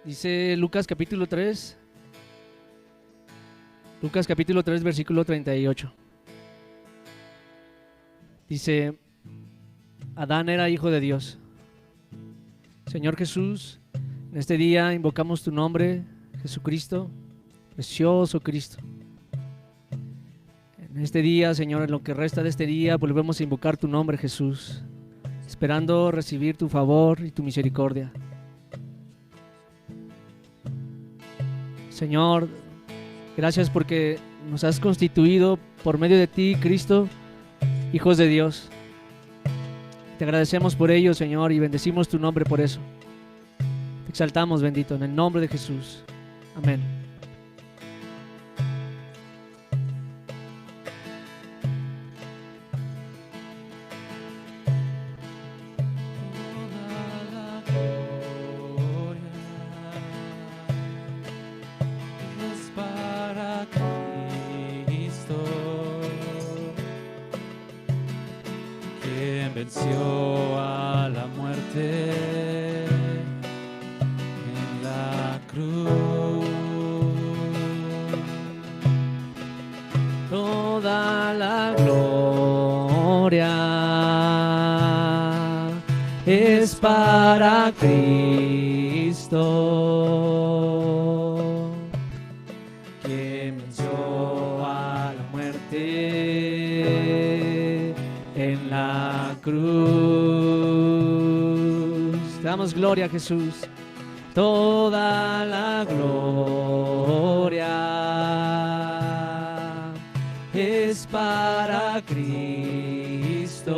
Dice Lucas capítulo 3, versículo 38. Dice, Adán era hijo de Dios. Señor Jesús, en este día invocamos tu nombre, Jesucristo, precioso Cristo. En este día, Señor, en lo que resta de este día, volvemos a invocar tu nombre, Jesús, esperando recibir tu favor y tu misericordia. Señor, gracias porque nos has constituido por medio de ti, Cristo, hijos de Dios. Te agradecemos por ello, Señor, y bendecimos tu nombre por eso. Te exaltamos, bendito, en el nombre de Jesús. Amén. Venció a la muerte en la cruz. Toda la gloria es para Cristo, Quien venció a la muerte en la cruz. Te damos gloria, Jesús. Toda la gloria es para Cristo.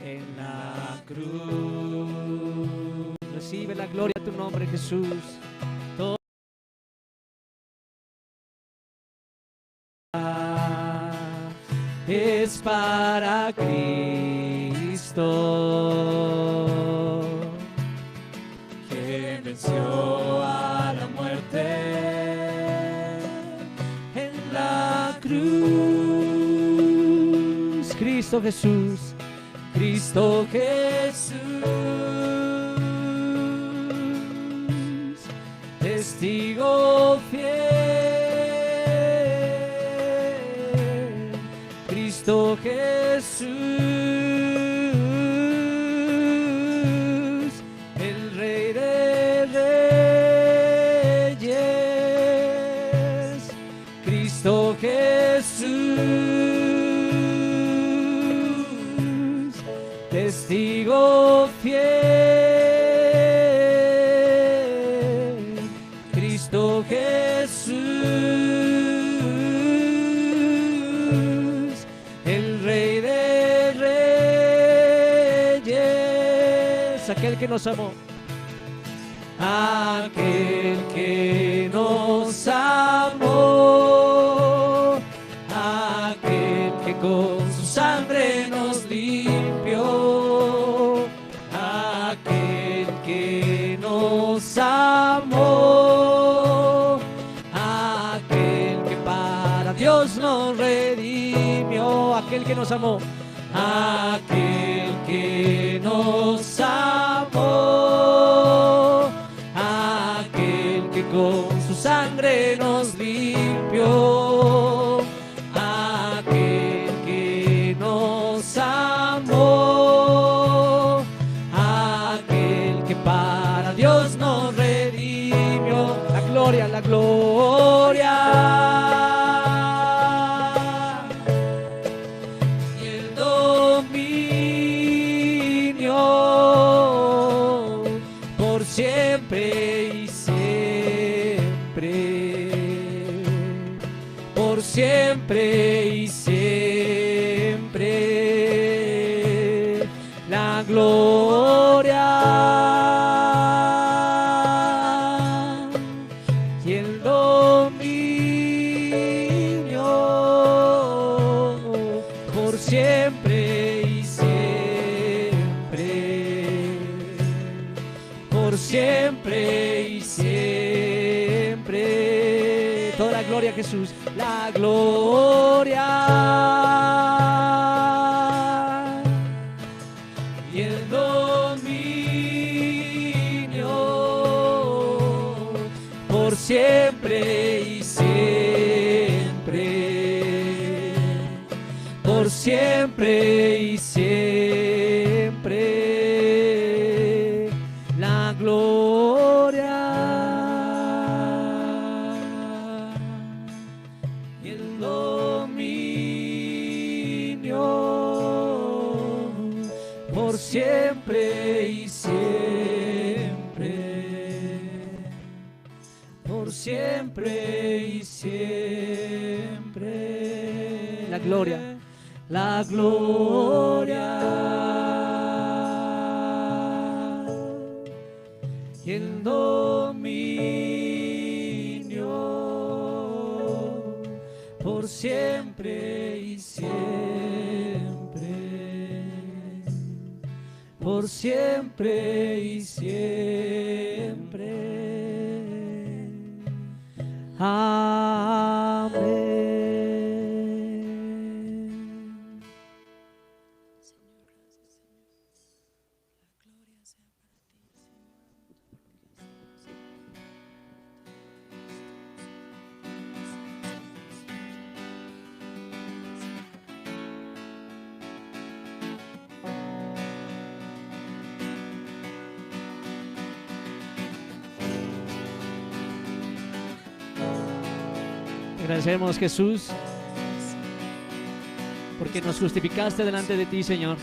En la cruz. Recibe la gloria a tu nombre, Jesús. Es para Cristo, Quien venció a la muerte en la cruz. Cristo Jesús, Cristo Jesús, testigo fiel. Cristo Jesús, el Rey de Reyes. Cristo Jesús, testigo fiel. Cristo Jesús, aquel que nos amó, aquel que nos amó, aquel que con su sangre nos limpió, aquel que nos amó, aquel que para Dios nos redimió, aquel que nos amó, aquel que nos amó, aquel que con su sangre nos limpió, aquel que nos amó, aquel que para Dios nos redimió. La gloria, la gloria. Siempre y siempre, por siempre y siempre, la gloria y el dominio, por siempre y siempre, por siempre y siempre. Toda la gloria a Jesús, la gloria. por siempre y siempre. La gloria y el dominio por siempre y siempre, por siempre y siempre. La gloria, la gloria y el dominio por siempre y siempre, por siempre y siempre. Amén. Agradecemos, Jesús, porque nos justificaste delante de ti, Señor.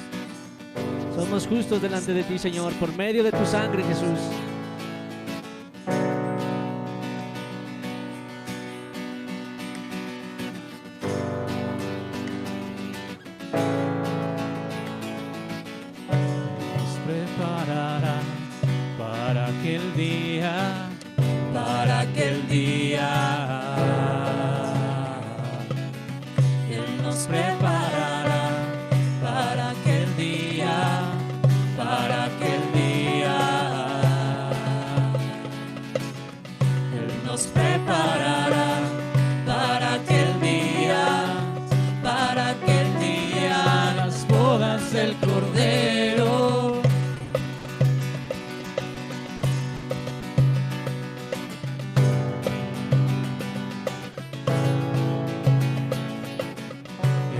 Somos justos delante de ti, Señor, por medio de tu sangre, Jesús. Nos preparará para aquel día, para aquel día. Él nos preparará para aquel día, para aquel día. Él nos preparará para aquel día, para aquel día, las bodas del Cordero.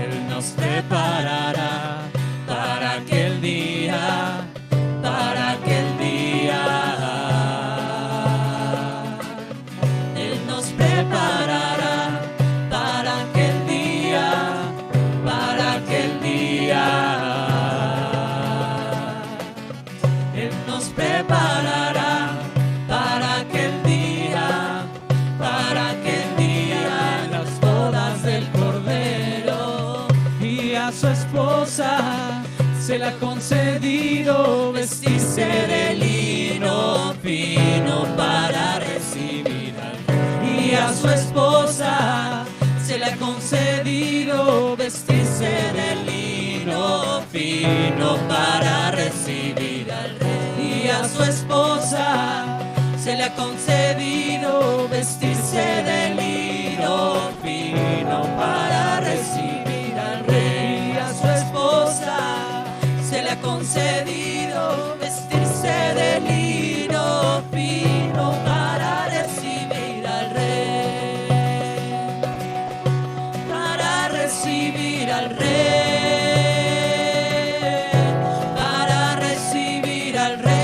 Él nos preparará para aquel día, para aquel día. Él nos preparará para aquel día, para aquel día. Él nos preparará para aquel día, para aquel día, las bodas del Cordero. Y a su esposa se le ha concedido vestirse de lino fino para recibir al Rey. Y a su esposa se le ha concedido vestirse de lino fino para recibir al Rey. Y a su esposa se le ha concedido vestirse de lino fino para recibir al Rey. Y a su esposa se le ha concedido vestirse de lino fino para recibir al Rey, para recibir al Rey, para recibir al Rey,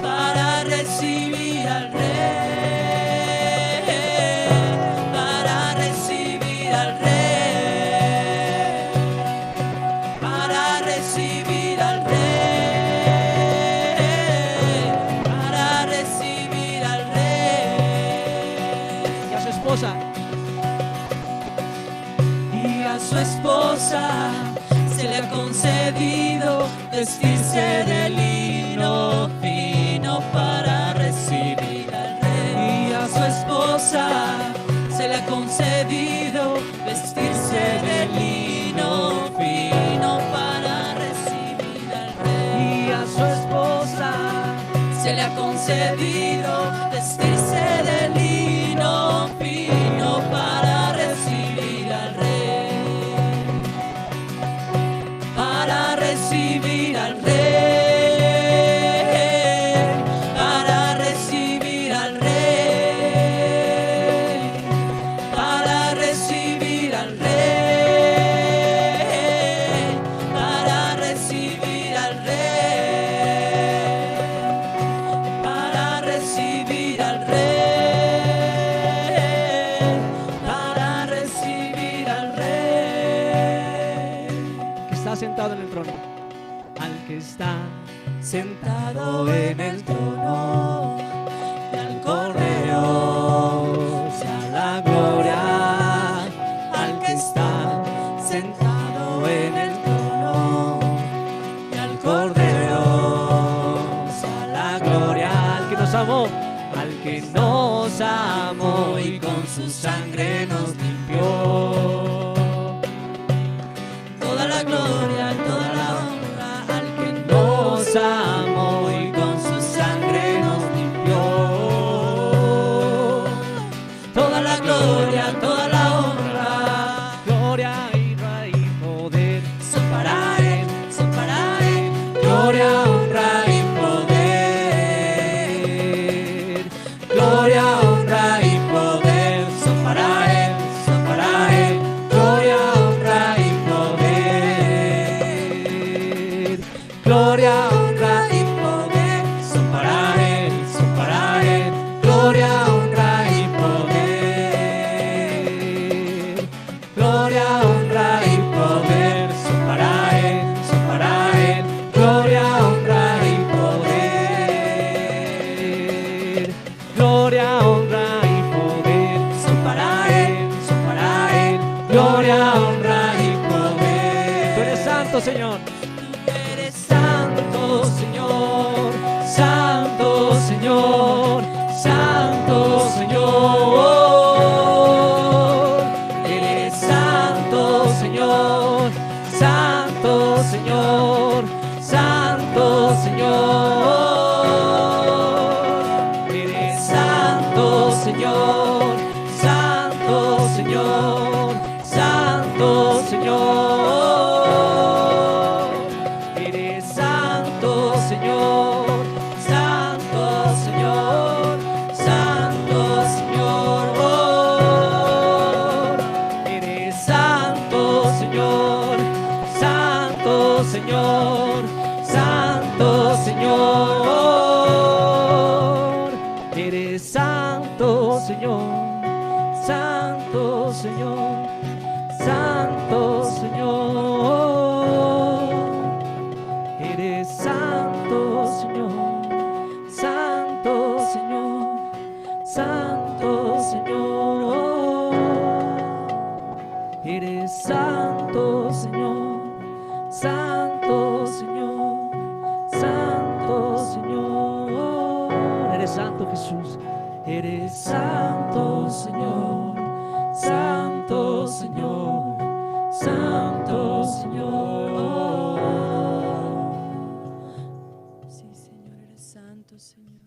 para recibir al Rey, para recibir al Rey, para recibir al Rey, para recibir al Rey. Y a su esposa, Y a su esposa se le ha concedido vestirse de lino fino para recibir al Rey. Y a su esposa se le ha concedido vestirse de lino fino para recibir al Rey. Y a su esposa se le ha concedido vestirse de lino fino para recibir al Rey, para recibir al Rey, para recibir al Rey, para recibir al sentado en el trono. Al que está sentado en el trono, y al Cordero sea la gloria. Al que está sentado en el trono, y al Cordero sea la gloria. al que nos amó, Al que nos amó y con su sangre nos limpió. Toda la gloria, toda la honra al que nos amó y con su sangre nos limpió. Toda la gloria, toda la honra, gloria, honra y poder. son para Él, son para Él. Gloria, honra y poder. Gloria, honra y poder son para Él, son para Él. Gloria, honra y poder. Gloria, honra y poder son para Él, son para Él. Gloria, honra y poder. Gloria, honra y poder son para Él, son para Él. Gloria, honra y poder. Gloria, honra y poder. Son para Él, son para Él. Gloria, honra y poder. Tú eres santo, Señor. Tú eres santo, Señor. Santo, Señor. Santo, Señor. Eres santo, Señor. Santo, Señor. Santo, Señor. Eres santo, Señor. Santo, Señor. Santo, Señor. Eres santo, Señor. Santo, Señor. Santo, Señor. Eres santo, Señor. Santo, Señor. Santo, Señor. Eres santo, Señor. Santo, Señor. Santo, Señor. Eres santo, Señor. Santo, Señor. Santo, Señor. Eres santo, Señor. Santo, Señor. Santo, Señor. Eres santo, Jesús. Eres santo, Señor. Santo, Señor. Santo, Señor. Sí, Señor, eres santo, Señor.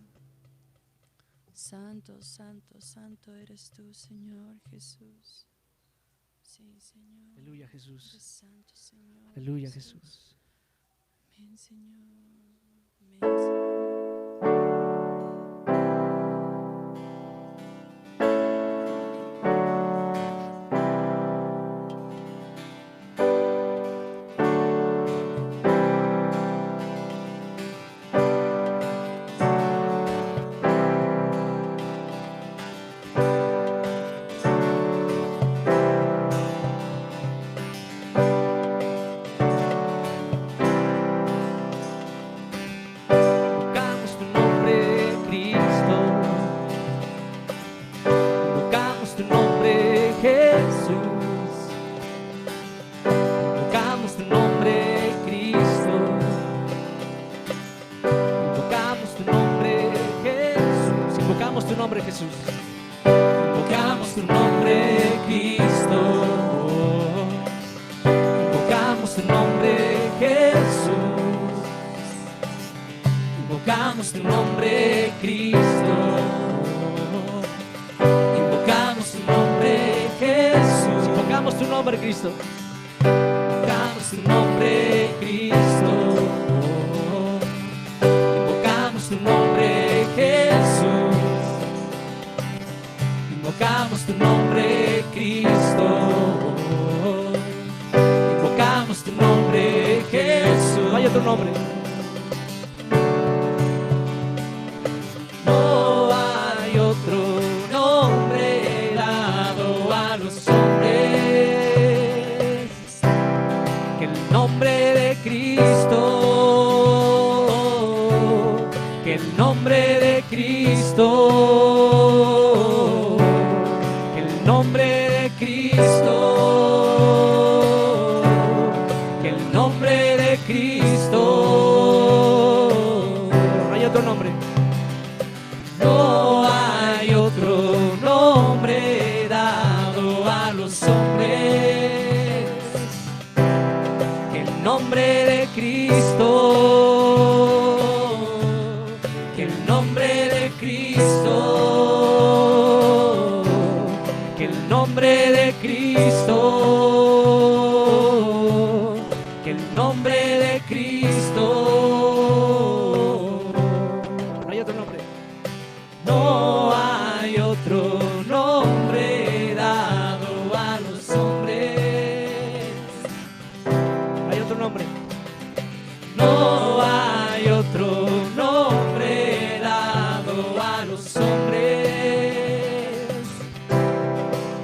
Santo, santo, santo eres tú, Señor Jesús. Sí, Señor. Aleluya, Eres Jesús. santo, Señor. Aleluya, Jesús. Amén, Señor. Amén, Señor. Invocamos tu nombre, Cristo. Invocamos tu nombre, Jesús. Invocamos tu nombre, Cristo. Invocamos tu nombre, Jesús. Invocamos tu nombre, Jesús. Invocamos tu nombre, Cristo. Invocamos tu nombre, Jesús. Invocamos tu nombre, Cristo. Invocamos tu nombre, Jesús. Invocamos tu nombre, Cristo. Invocamos tu nombre, Cristo. Invocamos tu nombre, Jesús. Invocamos tu nombre, Cristo. Invocamos tu nombre, Jesús. Vaya tu nombre. No hay otro nombre dado a los hombres Que el nombre Cristo, que el nombre de Cristo, que el nombre de Cristo. No hay otro nombre. No hay otro nombre dado a los hombres que el nombre de Cristo, que el nombre de Cristo, que el nombre de Cristo, que el nombre de Cristo. No hay otro nombre. No hay otro nombre dado a los hombres. No hay otro nombre. No hay otro nombre dado a los hombres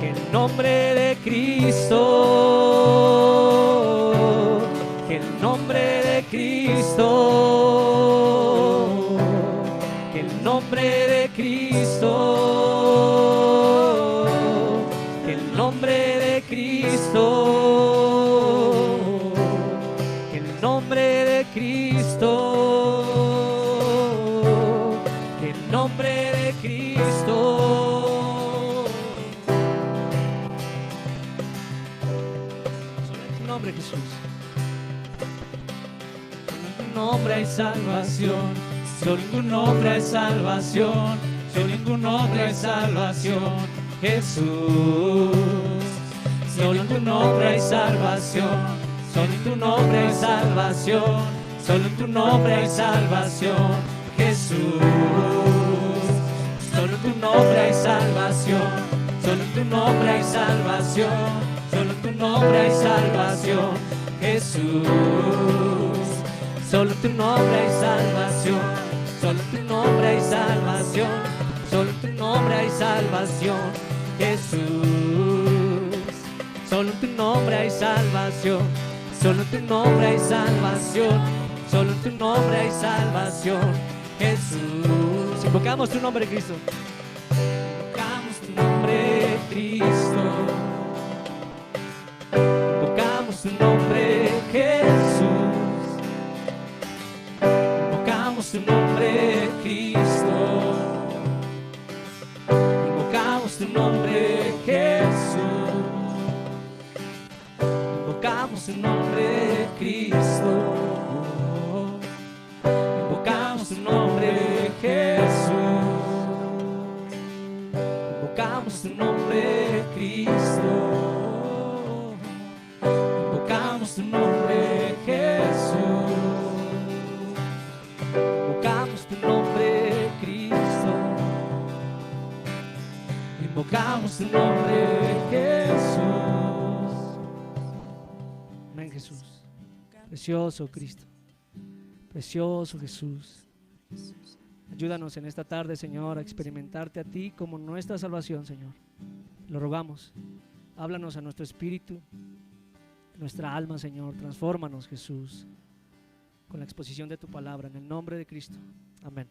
que el nombre de Cristo, que el nombre de Cristo, que el nombre de Cristo, que el nombre de Cristo, que el nombre de Cristo, que el nombre de Cristo. Solo en tu nombre, Jesús. En tu nombre hay salvación, solo en tu nombre hay salvación, solo en tu nombre hay salvación, Jesús. Solo en tu nombre hay salvación, solo en tu nombre hay salvación, solo en tu nombre hay salvación, Jesús. Solo en tu nombre hay salvación, solo en tu nombre hay salvación, solo en tu nombre hay salvación, Jesús. Solo en tu nombre hay salvación, solo en tu nombre hay salvación, solo en tu nombre hay salvación, Jesús. Solo en tu nombre hay salvación, solo en tu nombre hay salvación, solo en tu nombre hay salvación, Jesús. Invocamos tu nombre, Cristo. Invocamos tu nombre, Cristo. Invocamos tu nombre, Jesús. Invocamos tu nombre, Cristo. Invocamos tu nombre, Jesús. Invocamos tu nombre, Cristo. Invocamos tu nombre, Jesús. Invocamos tu nombre, Cristo. Invocamos tu nombre, Jesús. Invocamos tu nombre, Cristo. Invocamos tu nombre, Jesús. Amén, Jesús. Precioso Cristo. Precioso Jesús. Ayúdanos en esta tarde, Señor, a experimentarte a ti como nuestra salvación, Señor. Lo rogamos. Háblanos a nuestro espíritu, nuestra alma, Señor. Transfórmanos, Jesús, con la exposición de tu palabra. En el nombre de Cristo. Amén.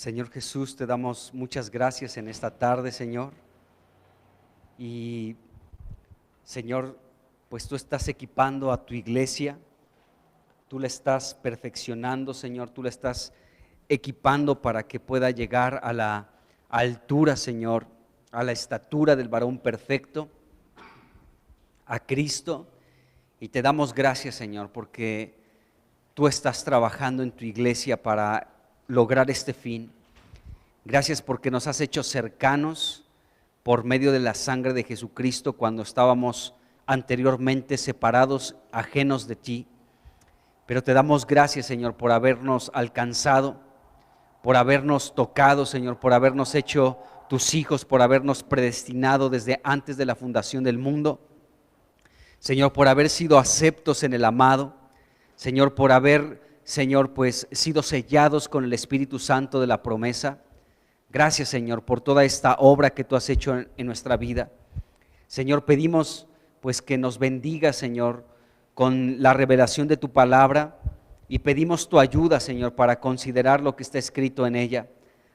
Señor Jesús, te damos muchas gracias en esta tarde, Señor. Y Señor, pues tú estás equipando a tu iglesia, tú la estás perfeccionando, Señor, tú la estás equipando para que pueda llegar a la altura, Señor, a la estatura del varón perfecto, a Cristo. Y te damos gracias, Señor, porque tú estás trabajando en tu iglesia para lograr este fin. Gracias porque nos has hecho cercanos por medio de la sangre de Jesucristo cuando estábamos anteriormente separados, ajenos de ti. Pero te damos gracias, Señor, por habernos alcanzado, por habernos tocado, Señor, por habernos hecho tus hijos, por habernos predestinado desde antes de la fundación del mundo. Señor, por haber sido aceptos en el amado. Señor, por haber, Señor, pues sido sellados con el Espíritu Santo de la promesa. Gracias, Señor, por toda esta obra que tú has hecho en nuestra vida. Señor, pedimos pues que nos bendiga, Señor, con la revelación de tu palabra, y pedimos tu ayuda, Señor, para considerar lo que está escrito en ella.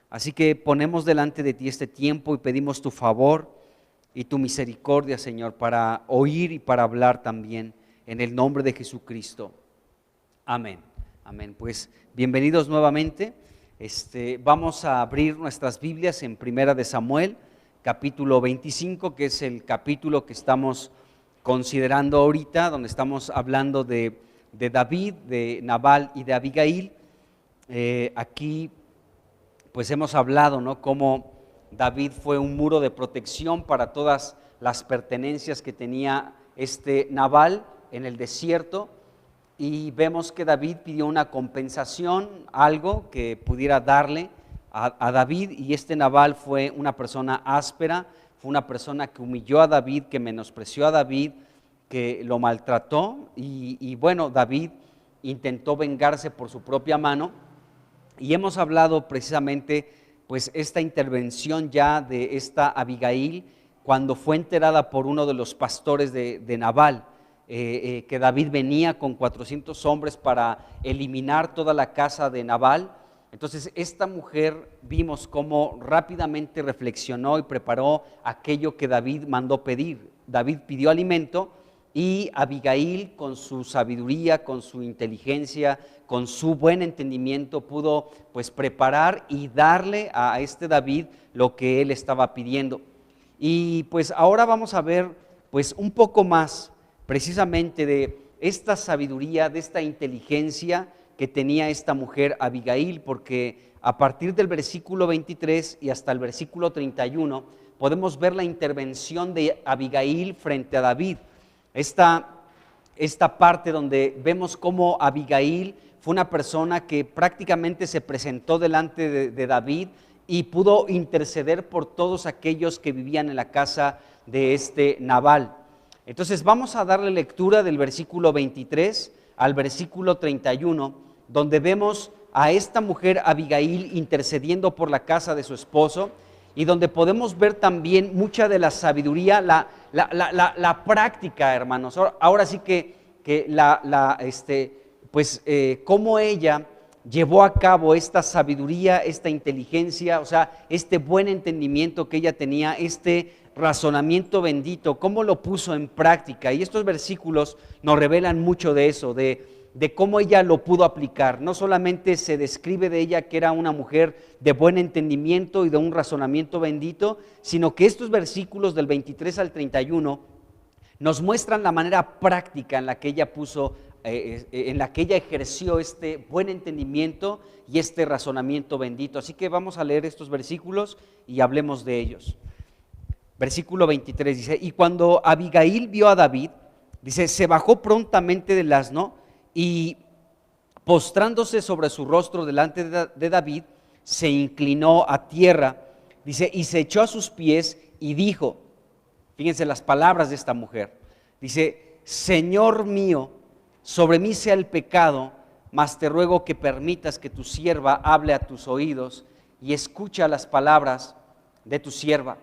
Así que ponemos delante de ti este tiempo y pedimos tu favor y tu misericordia, Señor, para oír y para hablar también, en el nombre de Jesucristo. Amén. Amén. Pues bienvenidos nuevamente. Vamos a abrir nuestras Biblias en Primera de Samuel, capítulo 25, que es el capítulo que estamos considerando ahorita, donde estamos hablando de David, de Nabal y de Abigail. Aquí pues hemos hablado, ¿no?, cómo David fue un muro de protección para todas las pertenencias que tenía Nabal en el desierto. Y vemos que David pidió una compensación, algo que pudiera darle a David, y Nabal fue una persona áspera, fue una persona que humilló a David, que menospreció a David, que lo maltrató, y bueno, David intentó vengarse por su propia mano. Y hemos hablado precisamente pues esta intervención ya de esta Abigail cuando fue enterada por uno de los pastores de Nabal, que David venía con 400 hombres para eliminar toda la casa de Nabal. Entonces esta mujer vimos cómo rápidamente reflexionó y preparó aquello que David mandó pedir. David pidió alimento y Abigail, con su sabiduría, con su inteligencia, con su buen entendimiento, pudo pues preparar y darle a David lo que él estaba pidiendo. Y pues ahora vamos a ver pues un poco más precisamente de esta sabiduría, de esta inteligencia que tenía esta mujer Abigail, porque a partir del versículo 23 y hasta el versículo 31 podemos ver la intervención de Abigail frente a David. Esta parte donde vemos cómo Abigail fue una persona que prácticamente se presentó delante de David y pudo interceder por todos aquellos que vivían en la casa de Nabal. Entonces vamos a darle lectura del versículo 23 al versículo 31, donde vemos a esta mujer Abigail intercediendo por la casa de su esposo, y donde podemos ver también mucha de la sabiduría, la práctica, hermanos. Ahora sí que cómo ella llevó a cabo esta sabiduría, esta inteligencia, o sea, buen entendimiento que ella tenía, razonamiento bendito, cómo lo puso en práctica. Y estos versículos nos revelan mucho de eso, de cómo ella lo pudo aplicar. No solamente se describe de ella que era una mujer de buen entendimiento y de un razonamiento bendito, sino que estos versículos del 23 al 31 nos muestran la manera práctica en la que ella puso, en la que ella ejerció buen entendimiento y razonamiento bendito. Así que vamos a leer estos versículos y hablemos de ellos. Versículo 23 dice: y cuando Abigail vio a David, dice, se bajó prontamente del asno y postrándose sobre su rostro delante de David, se inclinó a tierra, dice, y se echó a sus pies y dijo, fíjense las palabras de esta mujer, dice, Señor mío, sobre mí sea el pecado, mas te ruego que permitas que tu sierva hable a tus oídos y escucha las palabras de tu sierva.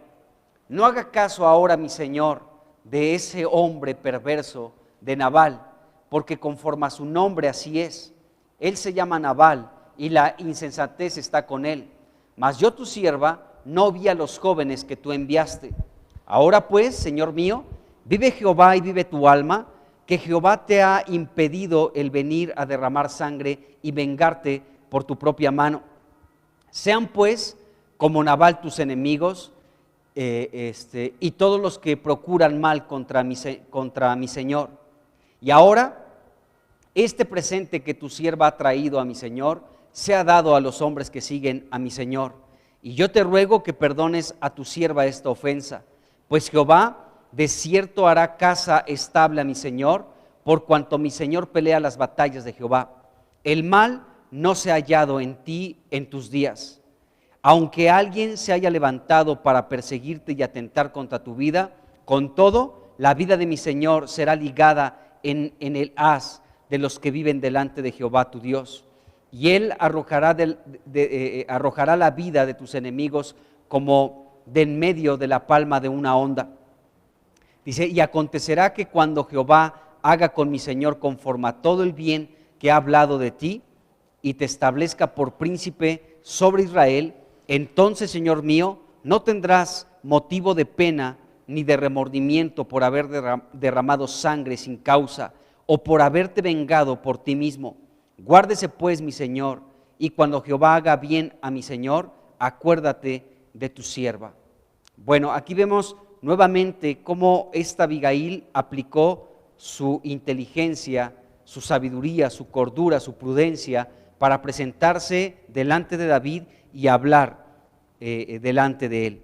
No haga caso ahora, mi señor, de ese hombre perverso de Nabal, porque conforme a su nombre así es. Él se llama Nabal y la insensatez está con él. Mas yo tu sierva no vi a los jóvenes que tú enviaste. Ahora pues, Señor mío, vive Jehová y vive tu alma, que Jehová te ha impedido el venir a derramar sangre y vengarte por tu propia mano. Sean pues como Nabal tus enemigos, y todos los que procuran mal contra mi Señor. Y ahora, este presente que tu sierva ha traído a mi Señor, sea dado a los hombres que siguen a mi Señor. Y yo te ruego que perdones a tu sierva esta ofensa, pues Jehová de cierto hará casa estable a mi Señor, por cuanto mi Señor pelea las batallas de Jehová. El mal no se ha hallado en ti en tus días. Aunque alguien se haya levantado para perseguirte y atentar contra tu vida, con todo, la vida de mi Señor será ligada en el haz de los que viven delante de Jehová tu Dios. Y Él arrojará la vida de tus enemigos como de en medio de la palma de una onda. Dice, y acontecerá que cuando Jehová haga con mi Señor conforme a todo el bien que ha hablado de ti, y te establezca por príncipe sobre Israel, entonces, Señor mío, no tendrás motivo de pena ni de remordimiento por haber derramado sangre sin causa o por haberte vengado por ti mismo. Guárdese pues mi Señor, y cuando Jehová haga bien a mi Señor, acuérdate de tu sierva. Bueno, aquí vemos nuevamente cómo esta Abigail aplicó su inteligencia, su sabiduría, su cordura, su prudencia para presentarse delante de David y hablar delante de él.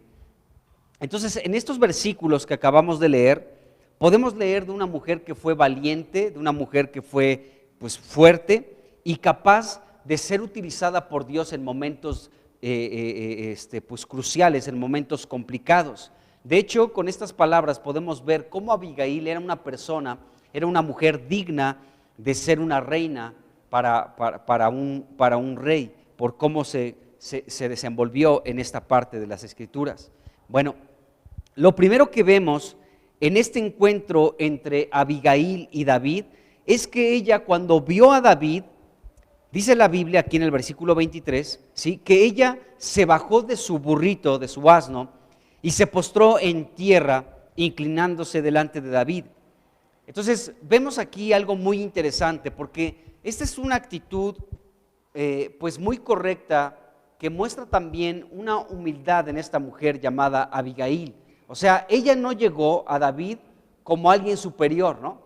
Entonces, en estos versículos que acabamos de leer, podemos leer de una mujer que fue valiente, de una mujer que fue pues fuerte y capaz de ser utilizada por Dios en momentos pues cruciales, en momentos complicados. De hecho, con estas palabras podemos ver cómo Abigail era una persona, era una mujer digna de ser una reina para un rey, por cómo se desenvolvió en esta parte de las Escrituras. Bueno, lo primero que vemos en este encuentro entre Abigail y David es que ella, cuando vio a David, dice la Biblia aquí en el versículo 23, ¿sí?, que ella se bajó de su burrito, de su asno, y se postró en tierra, inclinándose delante de David. Entonces, vemos aquí algo muy interesante, porque esta es una actitud pues muy correcta, que muestra también una humildad en esta mujer llamada Abigail. O sea, ella no llegó a David como alguien superior, ¿no?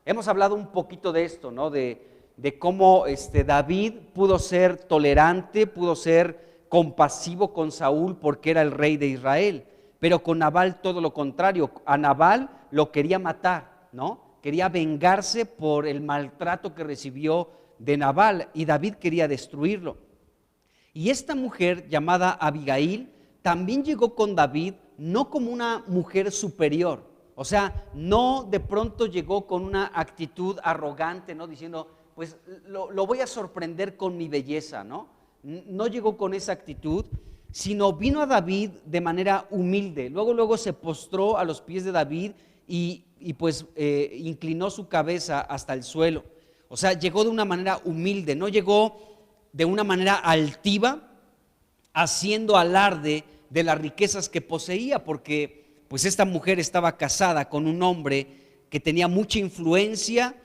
Hemos hablado un poquito de esto, ¿no? De cómo David pudo ser tolerante, pudo ser compasivo con Saúl porque era el rey de Israel, pero con Nabal todo lo contrario. A Nabal lo quería matar, ¿no? Quería vengarse por el maltrato que recibió de Nabal, y David quería destruirlo. Y esta mujer llamada Abigail también llegó con David no como una mujer superior, o sea, no de pronto llegó con una actitud arrogante, ¿no?, diciendo, pues lo voy a sorprender con mi belleza, ¿no? No llegó con esa actitud, sino vino a David de manera humilde. Luego se postró a los pies de David y inclinó su cabeza hasta el suelo. O sea, llegó de una manera humilde, no llegó de una manera altiva, haciendo alarde de las riquezas que poseía, porque pues esta mujer estaba casada con un hombre que tenía mucha influencia,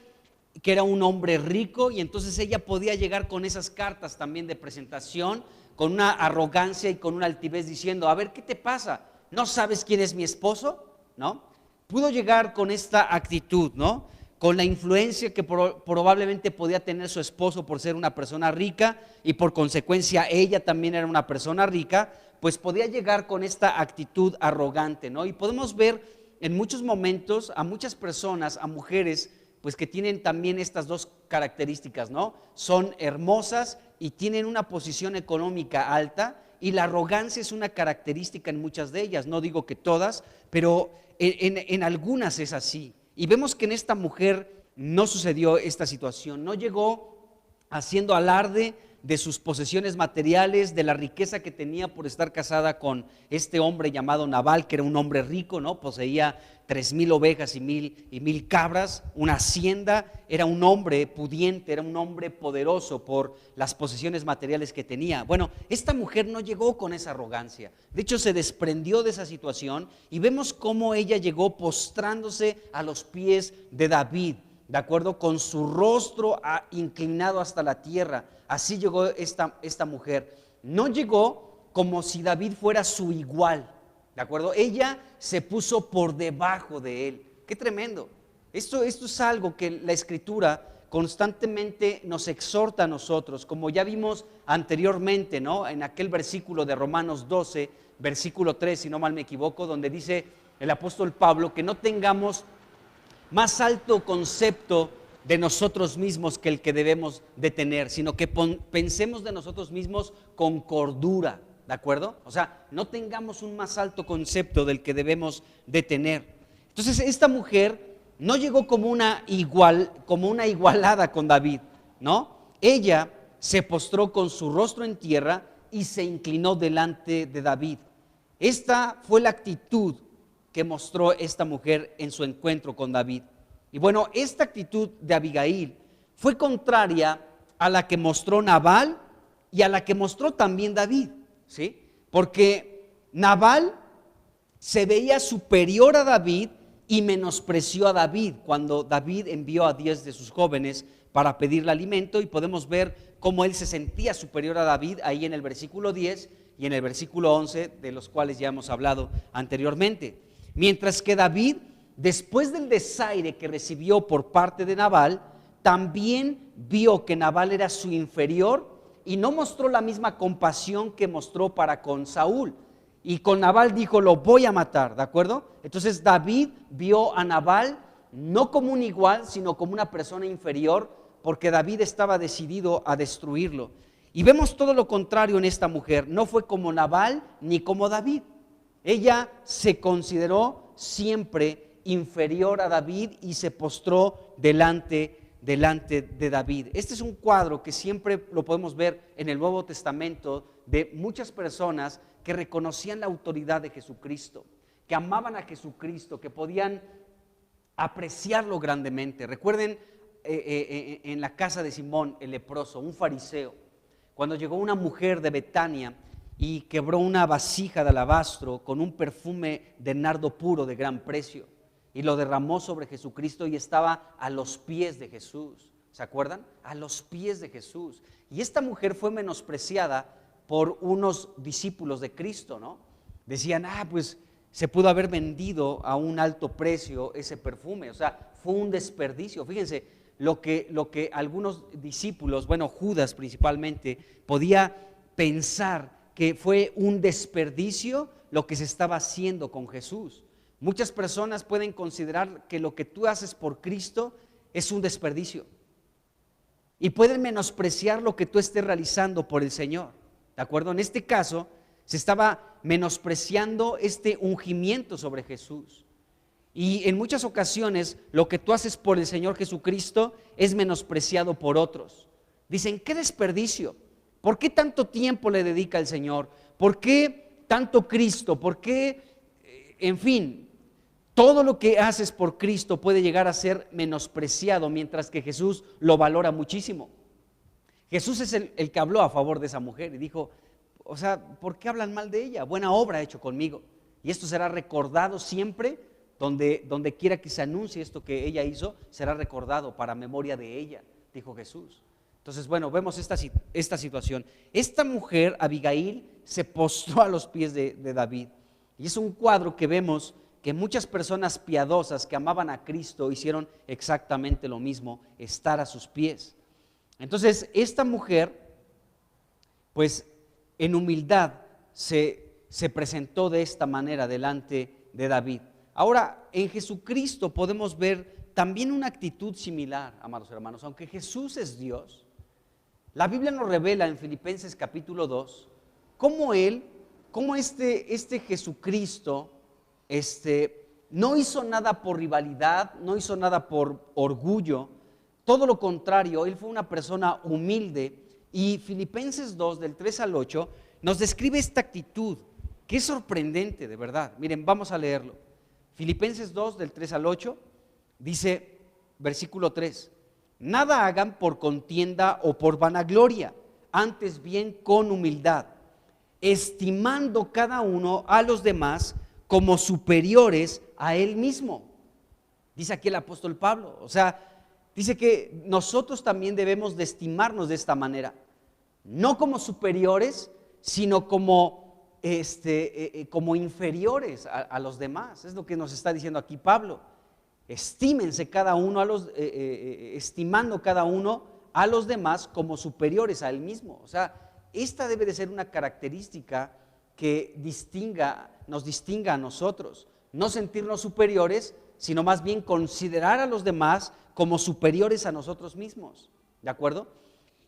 que era un hombre rico, y entonces ella podía llegar con esas cartas también de presentación, con una arrogancia y con una altivez, diciendo, a ver, ¿qué te pasa? ¿No sabes quién es mi esposo? ¿No? Pudo llegar con esta actitud, ¿no?, con la influencia que probablemente podía tener su esposo por ser una persona rica, y por consecuencia ella también era una persona rica, pues podía llegar con esta actitud arrogante, ¿no? Y podemos ver en muchos momentos a muchas personas, a mujeres, pues que tienen también estas dos características, ¿no? Son hermosas y tienen una posición económica alta, y la arrogancia es una característica en muchas de ellas. No digo que todas, pero en algunas es así. Y vemos que en esta mujer no sucedió esta situación, no llegó haciendo alarde de sus posesiones materiales, de la riqueza que tenía por estar casada con este hombre llamado Nabal, que era un hombre rico, ¿no? Poseía 3,000 ovejas y mil cabras, una hacienda. Era un hombre pudiente, era un hombre poderoso por las posesiones materiales que tenía. Bueno, esta mujer no llegó con esa arrogancia. De hecho, se desprendió de esa situación y vemos cómo ella llegó postrándose a los pies de David, de acuerdo, con su rostro inclinado hasta la tierra. Así llegó esta mujer. No llegó como si David fuera su igual, ¿de acuerdo? Ella se puso por debajo de él. ¡Qué tremendo! Esto es algo que la Escritura constantemente nos exhorta a nosotros, como ya vimos anteriormente, ¿no? En aquel versículo de Romanos 12, versículo 3, si no mal me equivoco, donde dice el apóstol Pablo que no tengamos más alto concepto de nosotros mismos que el que debemos de tener, sino que pensemos de nosotros mismos con cordura, ¿de acuerdo? O sea, no tengamos un más alto concepto del que debemos de tener. Entonces, esta mujer no llegó como una igualada con David, ¿no? Ella se postró con su rostro en tierra y se inclinó delante de David. Esta fue la actitud que mostró esta mujer en su encuentro con David. Y bueno, esta actitud de Abigail fue contraria a la que mostró Nabal y a la que mostró también David, ¿sí? Porque Nabal se veía superior a David y menospreció a David cuando David envió a 10 de sus jóvenes para pedirle alimento, y podemos ver cómo él se sentía superior a David ahí en el versículo 10 y en el versículo 11, de los cuales ya hemos hablado anteriormente. Mientras que David, después del desaire que recibió por parte de Nabal, también vio que Nabal era su inferior y no mostró la misma compasión que mostró para con Saúl. Y con Nabal dijo: lo voy a matar, ¿de acuerdo? Entonces David vio a Nabal no como un igual, sino como una persona inferior, porque David estaba decidido a destruirlo. Y vemos todo lo contrario en esta mujer. No fue como Nabal ni como David. Ella se consideró siempre inferior a David y se postró delante de David. Este es un cuadro que siempre lo podemos ver en el Nuevo Testamento de muchas personas que reconocían la autoridad de Jesucristo, que amaban a Jesucristo, que podían apreciarlo grandemente. Recuerden en la casa de Simón el leproso, un fariseo, cuando llegó una mujer de Betania y quebró una vasija de alabastro con un perfume de nardo puro de gran precio y lo derramó sobre Jesucristo, y estaba a los pies de Jesús. ¿Se acuerdan? A los pies de Jesús. Y esta mujer fue menospreciada por unos discípulos de Cristo, ¿no? Decían: pues se pudo haber vendido a un alto precio ese perfume. O sea, fue un desperdicio. Fíjense lo que algunos discípulos, bueno, Judas principalmente, podía pensar que fue un desperdicio lo que se estaba haciendo con Jesús. Muchas personas pueden considerar que lo que tú haces por Cristo es un desperdicio y pueden menospreciar lo que tú estés realizando por el Señor, ¿de acuerdo? En este caso se estaba menospreciando este ungimiento sobre Jesús, y en muchas ocasiones lo que tú haces por el Señor Jesucristo es menospreciado por otros. Dicen: qué desperdicio, ¿por qué tanto tiempo le dedica el Señor? ¿Por qué tanto Cristo? ¿Por qué? En fin, todo lo que haces por Cristo puede llegar a ser menospreciado, mientras que Jesús lo valora muchísimo. Jesús es el que habló a favor de esa mujer y dijo: o sea, ¿por qué hablan mal de ella? Buena obra ha hecho conmigo. Y esto será recordado siempre, donde quiera que se anuncie esto que ella hizo, será recordado para memoria de ella, dijo Jesús. Entonces, bueno, vemos esta situación. Esta mujer, Abigail, se postró a los pies de David. Y es un cuadro que vemos que muchas personas piadosas que amaban a Cristo hicieron exactamente lo mismo, estar a sus pies. Entonces, esta mujer, pues en humildad se presentó de esta manera delante de David. Ahora, en Jesucristo podemos ver también una actitud similar, amados hermanos. Aunque Jesús es Dios, la Biblia nos revela en Filipenses capítulo 2 cómo este Jesucristo no hizo nada por rivalidad, no hizo nada por orgullo. Todo lo contrario, él fue una persona humilde Y Filipenses 2, del 3 al 8, nos describe esta actitud, que es sorprendente, de verdad. Miren, vamos a leerlo. Filipenses 2, del 3 al 8, dice, versículo 3, nada hagan por contienda o por vanagloria, antes bien con humildad, estimando cada uno a los demás como superiores a él mismo. Dice aquí el apóstol Pablo, o sea, dice que nosotros también debemos de estimarnos de esta manera, no como superiores, sino como, como inferiores a los demás. Es lo que nos está diciendo aquí Pablo. Estímense cada uno estimando cada uno a los demás como superiores a él mismo. O sea, esta debe de ser una característica que nos distinga a nosotros, no sentirnos superiores, sino más bien considerar a los demás como superiores a nosotros mismos, ¿de acuerdo?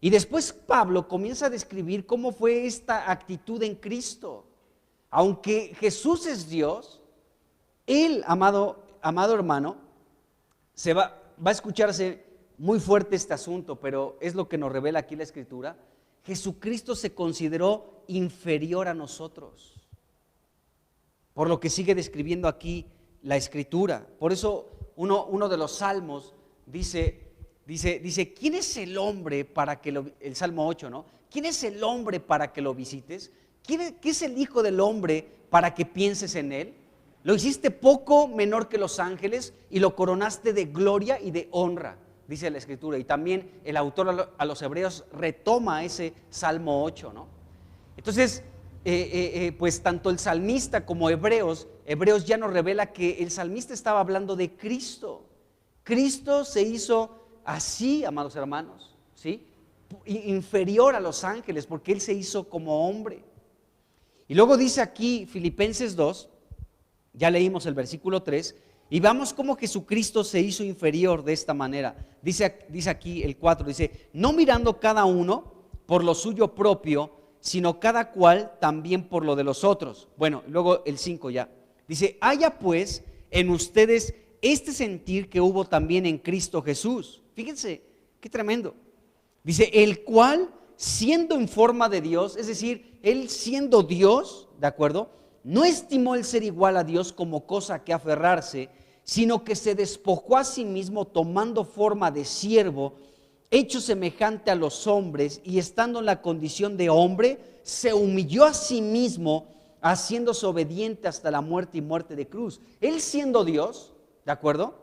Y después Pablo comienza a describir cómo fue esta actitud en Cristo. Aunque Jesús es Dios, él, amado hermano, va a escucharse muy fuerte este asunto, pero es lo que nos revela aquí la Escritura. Jesucristo se consideró inferior a nosotros, por lo que sigue describiendo aquí la Escritura. Por eso uno de los salmos dice, ¿quién es el hombre para que el Salmo 8, ¿no? ¿Quién es el hombre para que lo visites? ¿Qué es el hijo del hombre para que pienses en él? Lo hiciste poco menor que los ángeles y lo coronaste de gloria y de honra, dice la Escritura. Y también el autor a los Hebreos retoma ese Salmo 8, ¿no? Entonces, pues tanto el salmista como Hebreos ya nos revela que el salmista estaba hablando de Cristo. Cristo se hizo así, amados hermanos, ¿sí? Inferior a los ángeles, porque Él se hizo como hombre. Y luego dice aquí Filipenses 2, ya leímos el versículo 3, y vamos cómo Jesucristo se hizo inferior de esta manera. Dice aquí el 4, dice, no mirando cada uno por lo suyo propio, sino cada cual también por lo de los otros. Bueno, luego el 5 ya, dice, haya pues en ustedes este sentir que hubo también en Cristo Jesús. Fíjense, qué tremendo. Dice, el cual siendo en forma de Dios, es decir, Él siendo Dios, ¿de acuerdo? No estimó el ser igual a Dios como cosa que aferrarse, sino que se despojó a sí mismo tomando forma de siervo, hecho semejante a los hombres, y estando en la condición de hombre, se humilló a sí mismo, haciéndose obediente hasta la muerte y muerte de cruz. Él siendo Dios, ¿de acuerdo?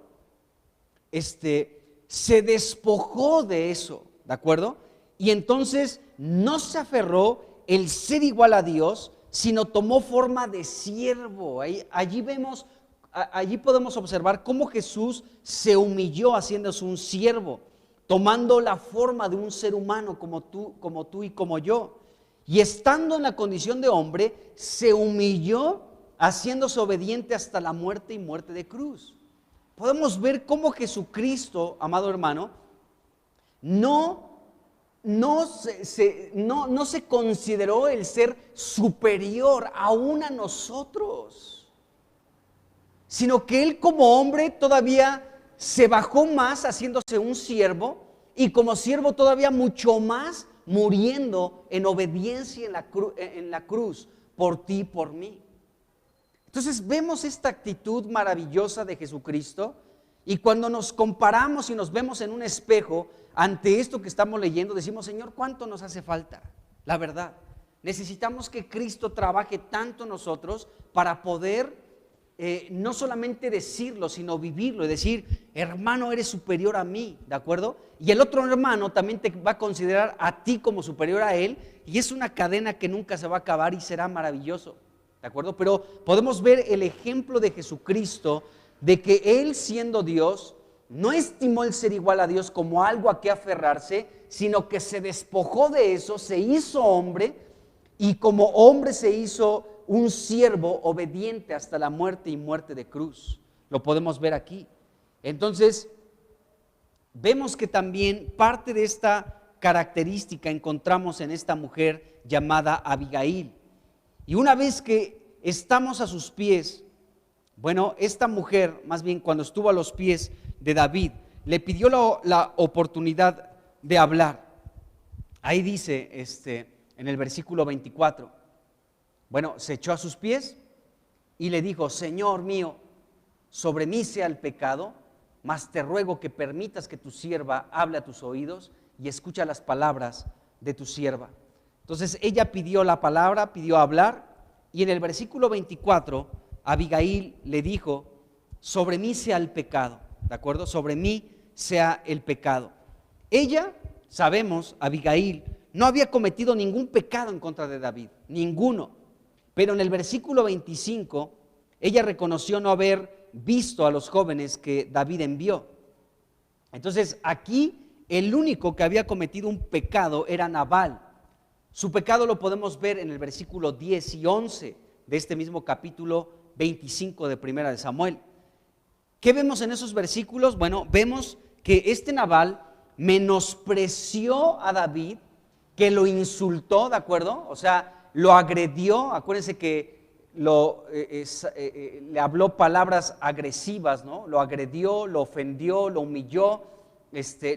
Se despojó de eso, ¿de acuerdo? Y entonces no se aferró el ser igual a Dios, sino tomó forma de siervo. Allí podemos observar cómo Jesús se humilló haciéndose un siervo, tomando la forma de un ser humano como tú y como yo. Y estando en la condición de hombre, se humilló haciéndose obediente hasta la muerte y muerte de cruz. Podemos ver cómo Jesucristo, amado hermano, no se consideró el ser superior aún a nosotros, sino que Él como hombre todavía se bajó más haciéndose un siervo, y como siervo todavía mucho más muriendo en obediencia en la cruz por ti y por mí. Entonces vemos esta actitud maravillosa de Jesucristo, y cuando nos comparamos y nos vemos en un espejo ante esto que estamos leyendo, decimos, Señor, ¿cuánto nos hace falta? La verdad, necesitamos que Cristo trabaje tanto en nosotros para poder no solamente decirlo, sino vivirlo y decir, hermano, eres superior a mí, ¿de acuerdo? Y el otro hermano también te va a considerar a ti como superior a él, y es una cadena que nunca se va a acabar y será maravilloso, ¿de acuerdo? Pero podemos ver el ejemplo de Jesucristo, de que Él siendo Dios, no estimó el ser igual a Dios como algo a que aferrarse, sino que se despojó de eso, se hizo hombre, y como hombre se hizo un siervo obediente hasta la muerte y muerte de cruz. Lo podemos ver aquí. Entonces, vemos que también parte de esta característica encontramos en esta mujer llamada Abigail. Y una vez que estamos a sus pies, bueno, esta mujer, más bien cuando estuvo a los pies de David, le pidió la oportunidad de hablar. Ahí dice en el versículo 24, bueno, se echó a sus pies y le dijo: Señor mío, sobre mí sea el pecado, mas te ruego que permitas que tu sierva hable a tus oídos y escucha las palabras de tu sierva. Entonces ella pidió la palabra, pidió hablar, y en el versículo 24 Abigail le dijo: sobre mí sea el pecado, ¿de acuerdo? Sobre mí sea el pecado. Ella, sabemos, Abigail, no había cometido ningún pecado en contra de David, ninguno. Pero en el versículo 25, ella reconoció no haber visto a los jóvenes que David envió. Entonces aquí el único que había cometido un pecado era Nabal. Su pecado lo podemos ver en el versículo 10 y 11 de este mismo capítulo 25 de Primera de Samuel. ¿Qué vemos en esos versículos? Bueno, vemos que este Nabal menospreció a David, que lo insultó, ¿de acuerdo? O sea, lo agredió. Acuérdense que le habló palabras agresivas, ¿no? Lo agredió, lo ofendió, lo humilló,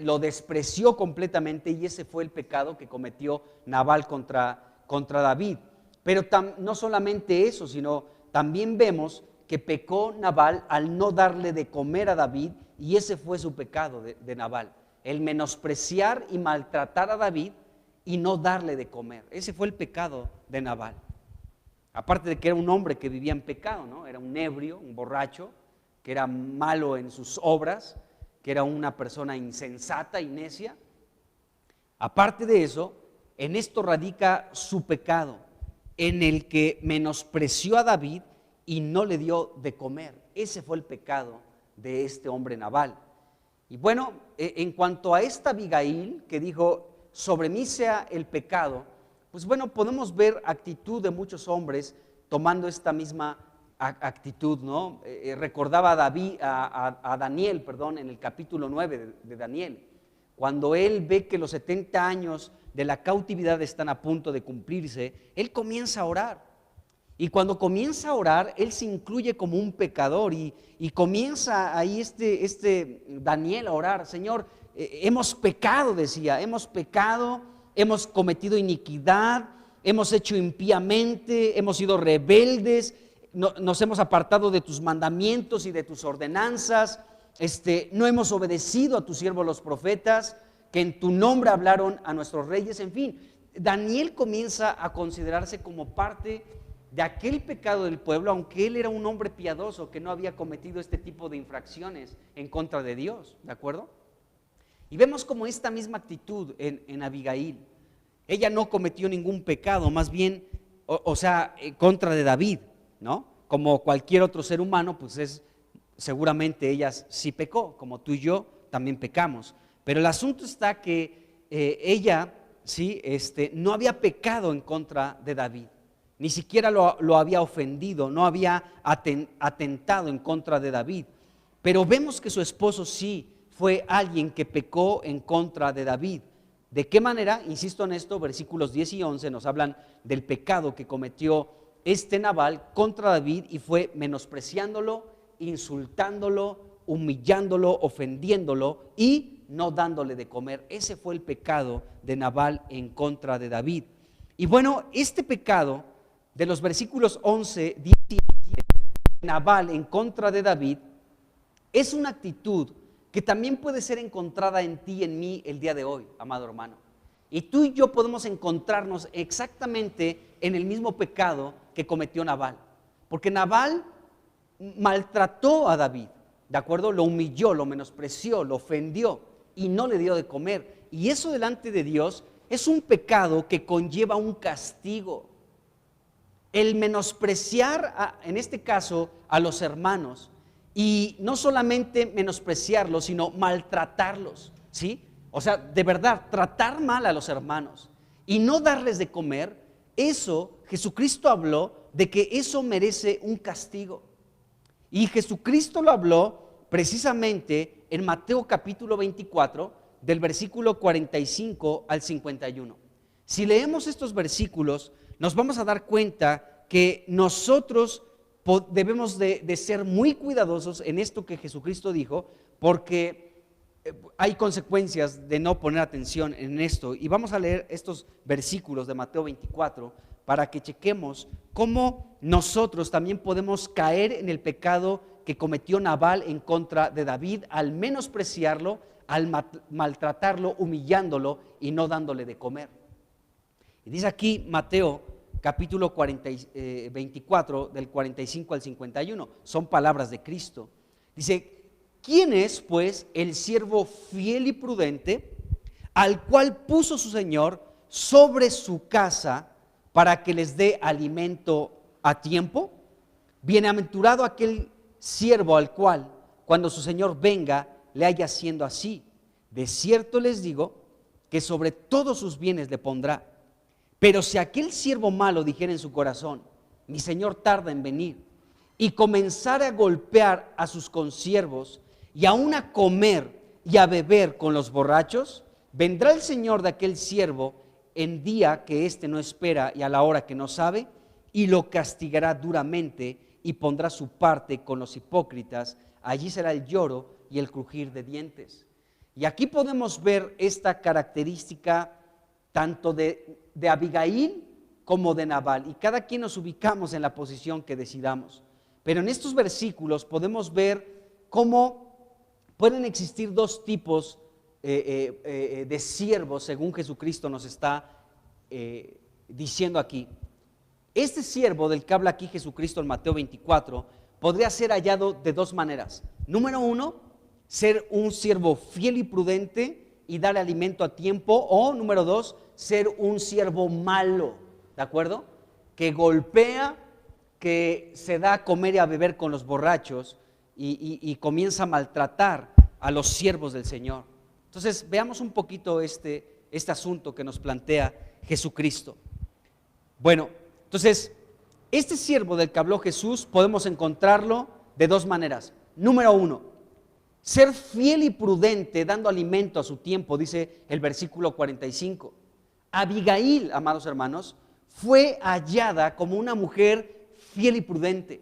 lo despreció completamente, y ese fue el pecado que cometió Nabal contra David. Pero no solamente eso, sino también vemos que pecó Nabal al no darle de comer a David, y ese fue su pecado de Nabal, el menospreciar y maltratar a David y no darle de comer. Ese fue el pecado de Nabal. Aparte de que era un hombre que vivía en pecado, ¿no? Era un ebrio, un borracho, que era malo en sus obras, que era una persona insensata y necia. Aparte de eso, en esto radica su pecado, en el que menospreció a David y no le dio de comer. Ese fue el pecado de este hombre Nabal. Y bueno, en cuanto a esta Abigail que dijo: sobre mí sea el pecado, pues bueno, podemos ver actitud de muchos hombres tomando esta misma actitud, ¿no? Recordaba a Daniel, en el capítulo 9 de Daniel, cuando él ve que los 70 años de la cautividad están a punto de cumplirse, él comienza a orar. Y cuando comienza a orar, él se incluye como un pecador y comienza ahí Daniel a orar: Señor, hemos pecado, decía, hemos pecado, hemos cometido iniquidad, hemos hecho impíamente, hemos sido rebeldes, nos hemos apartado de tus mandamientos y de tus ordenanzas, no hemos obedecido a tus siervos los profetas, que en tu nombre hablaron a nuestros reyes. En fin, Daniel comienza a considerarse como parte de aquel pecado del pueblo, aunque él era un hombre piadoso que no había cometido este tipo de infracciones en contra de Dios, ¿de acuerdo? Y vemos como esta misma actitud en Abigail. Ella no cometió ningún pecado, más bien, contra de David, ¿no? Como cualquier otro ser humano, pues seguramente ella sí pecó, como tú y yo también pecamos. Pero el asunto está que ella, sí, no había pecado en contra de David. Ni siquiera lo había ofendido, no había atentado en contra de David. Pero vemos que su esposo sí fue alguien que pecó en contra de David. ¿De qué manera? Insisto en esto, versículos 10 y 11 nos hablan del pecado que cometió Nabal contra David, y fue menospreciándolo, insultándolo, humillándolo, ofendiéndolo y no dándole de comer. Ese fue el pecado de Nabal en contra de David. Y bueno, este pecado de los versículos 11, 10 y 11 de Nabal en contra de David es una actitud que también puede ser encontrada en ti y en mí el día de hoy, amado hermano. Y tú y yo podemos encontrarnos exactamente en el mismo pecado que cometió Nabal, porque Nabal maltrató a David, ¿de acuerdo? Lo humilló, lo menospreció, lo ofendió y no le dio de comer. Y eso delante de Dios es un pecado que conlleva un castigo. El menospreciar, en este caso, a los hermanos, y no solamente menospreciarlos, sino maltratarlos, ¿sí? O sea, de verdad, tratar mal a los hermanos y no darles de comer, eso, Jesucristo habló de que eso merece un castigo. Y Jesucristo lo habló precisamente en Mateo capítulo 24, del versículo 45 al 51. Si leemos estos versículos, nos vamos a dar cuenta que nosotros debemos de ser muy cuidadosos en esto que Jesucristo dijo, porque hay consecuencias de no poner atención en esto. Y vamos a leer estos versículos de Mateo 24 para que chequemos cómo nosotros también podemos caer en el pecado que cometió Nabal en contra de David al menospreciarlo, al maltratarlo, humillándolo y no dándole de comer. Y dice aquí Mateo capítulo 24 del 45 al 51, son palabras de Cristo. Dice: ¿quién es pues el siervo fiel y prudente al cual puso su Señor sobre su casa para que les dé alimento a tiempo? Bienaventurado aquel siervo al cual, cuando su Señor venga, le haya haciendo así. De cierto les digo que sobre todos sus bienes le pondrá. Pero si aquel siervo malo dijera en su corazón: mi Señor tarda en venir, y comenzara a golpear a sus consiervos y aún a comer y a beber con los borrachos, vendrá el Señor de aquel siervo en día que éste no espera y a la hora que no sabe, y lo castigará duramente y pondrá su parte con los hipócritas. Allí será el lloro y el crujir de dientes. Y aquí podemos ver esta característica tanto de Abigail como de Nabal, y cada quien nos ubicamos en la posición que decidamos. Pero en estos versículos podemos ver cómo pueden existir dos tipos de siervos, según Jesucristo nos está diciendo aquí. Este siervo del que habla aquí Jesucristo en Mateo 24 podría ser hallado de dos maneras. Número uno, ser un siervo fiel y prudente y dar alimento a tiempo, o número dos, ser un siervo malo, ¿de acuerdo? Que golpea, que se da a comer y a beber con los borrachos y comienza a maltratar a los siervos del Señor. Entonces veamos un poquito este asunto que nos plantea Jesucristo. Bueno, entonces este siervo del que habló Jesús podemos encontrarlo de dos maneras. Número uno, ser fiel y prudente dando alimento a su tiempo, dice el versículo 45. Abigail, amados hermanos, fue hallada como una mujer fiel y prudente.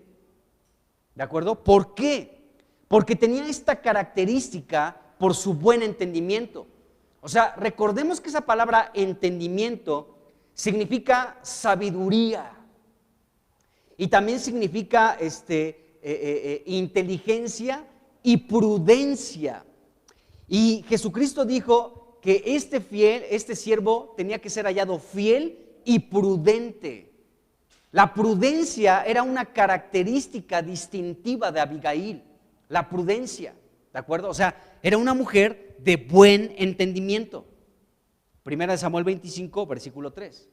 ¿De acuerdo? ¿Por qué? Porque tenía esta característica por su buen entendimiento. O sea, recordemos que esa palabra entendimiento significa sabiduría y también significa inteligencia y prudencia. Y Jesucristo dijo que este siervo tenía que ser hallado fiel y prudente. La prudencia era una característica distintiva de Abigail, la prudencia, ¿de acuerdo? O sea, era una mujer de buen entendimiento. Primera de Samuel 25, versículo 3.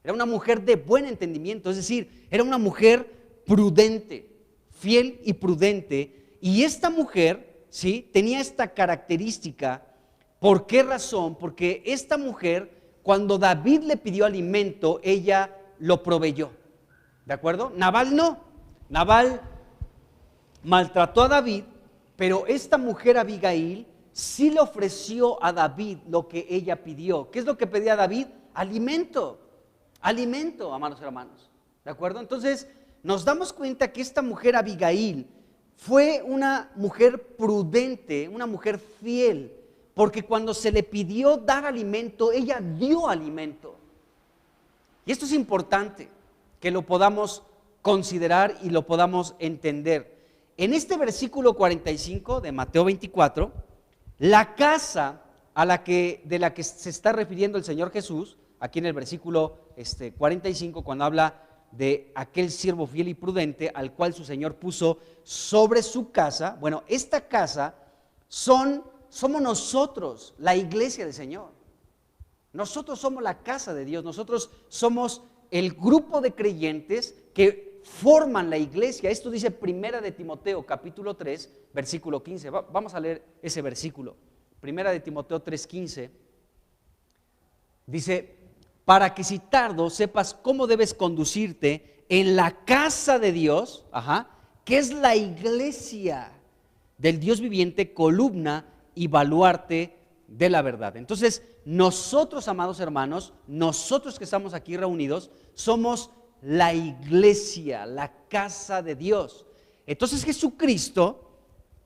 Era una mujer de buen entendimiento, es decir, era una mujer prudente, fiel y prudente. Y esta mujer, ¿sí?, tenía esta característica. ¿Por qué razón? Porque esta mujer, cuando David le pidió alimento, ella lo proveyó, ¿de acuerdo? Nabal no. Nabal maltrató a David, pero esta mujer Abigail sí le ofreció a David lo que ella pidió. ¿Qué es lo que pedía David? Alimento, amados hermanos, ¿de acuerdo? Entonces nos damos cuenta que esta mujer Abigail fue una mujer prudente, una mujer fiel, porque cuando se le pidió dar alimento, ella dio alimento. Y esto es importante que lo podamos considerar y lo podamos entender. En este versículo 45 de Mateo 24, la casa de la que se está refiriendo el Señor Jesús, aquí en el versículo 45, cuando habla de aquel siervo fiel y prudente al cual su Señor puso sobre su casa, bueno, esta casa somos nosotros, la iglesia del Señor. Nosotros somos la casa de Dios, nosotros somos el grupo de creyentes que forman la iglesia. Esto dice Primera de Timoteo capítulo 3, versículo 15. Vamos a leer ese versículo. Primera de Timoteo 3:15. Dice: para que si tardo sepas cómo debes conducirte en la casa de Dios, que es la iglesia del Dios viviente, columna y baluarte de la verdad. Entonces, nosotros, amados hermanos, nosotros que estamos aquí reunidos, somos la iglesia, la casa de Dios. Entonces Jesucristo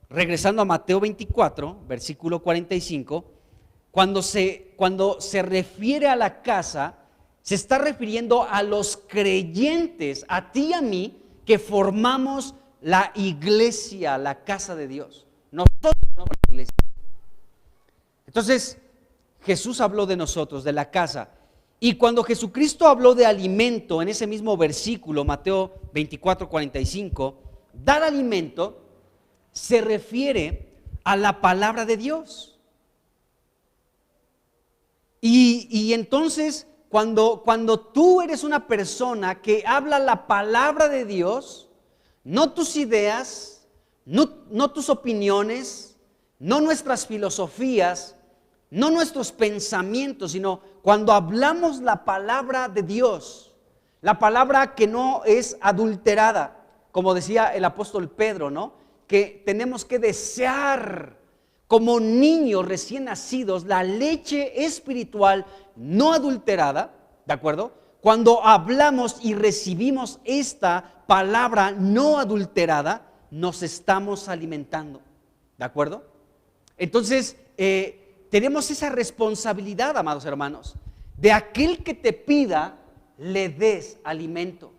regresando a Mateo 24, versículo 45, cuando se refiere a la casa, se está refiriendo a los creyentes, a ti y a mí, que formamos la iglesia, la casa de Dios. Nosotros somos la iglesia. Entonces, Jesús habló de nosotros, de la casa. Y cuando Jesucristo habló de alimento, en ese mismo versículo, Mateo 24, 45, dar alimento se refiere a la palabra de Dios. Y entonces, cuando tú eres una persona que habla la palabra de Dios, no tus ideas, no tus opiniones, no nuestras filosofías, no nuestros pensamientos, sino cuando hablamos la palabra de Dios, la palabra que no es adulterada, como decía el apóstol Pedro, ¿no? Que tenemos que desear como niños recién nacidos la leche espiritual no adulterada, ¿de acuerdo? Cuando hablamos y recibimos esta palabra no adulterada, nos estamos alimentando, ¿de acuerdo? Entonces, tenemos esa responsabilidad, amados hermanos, de aquel que te pida, le des alimento.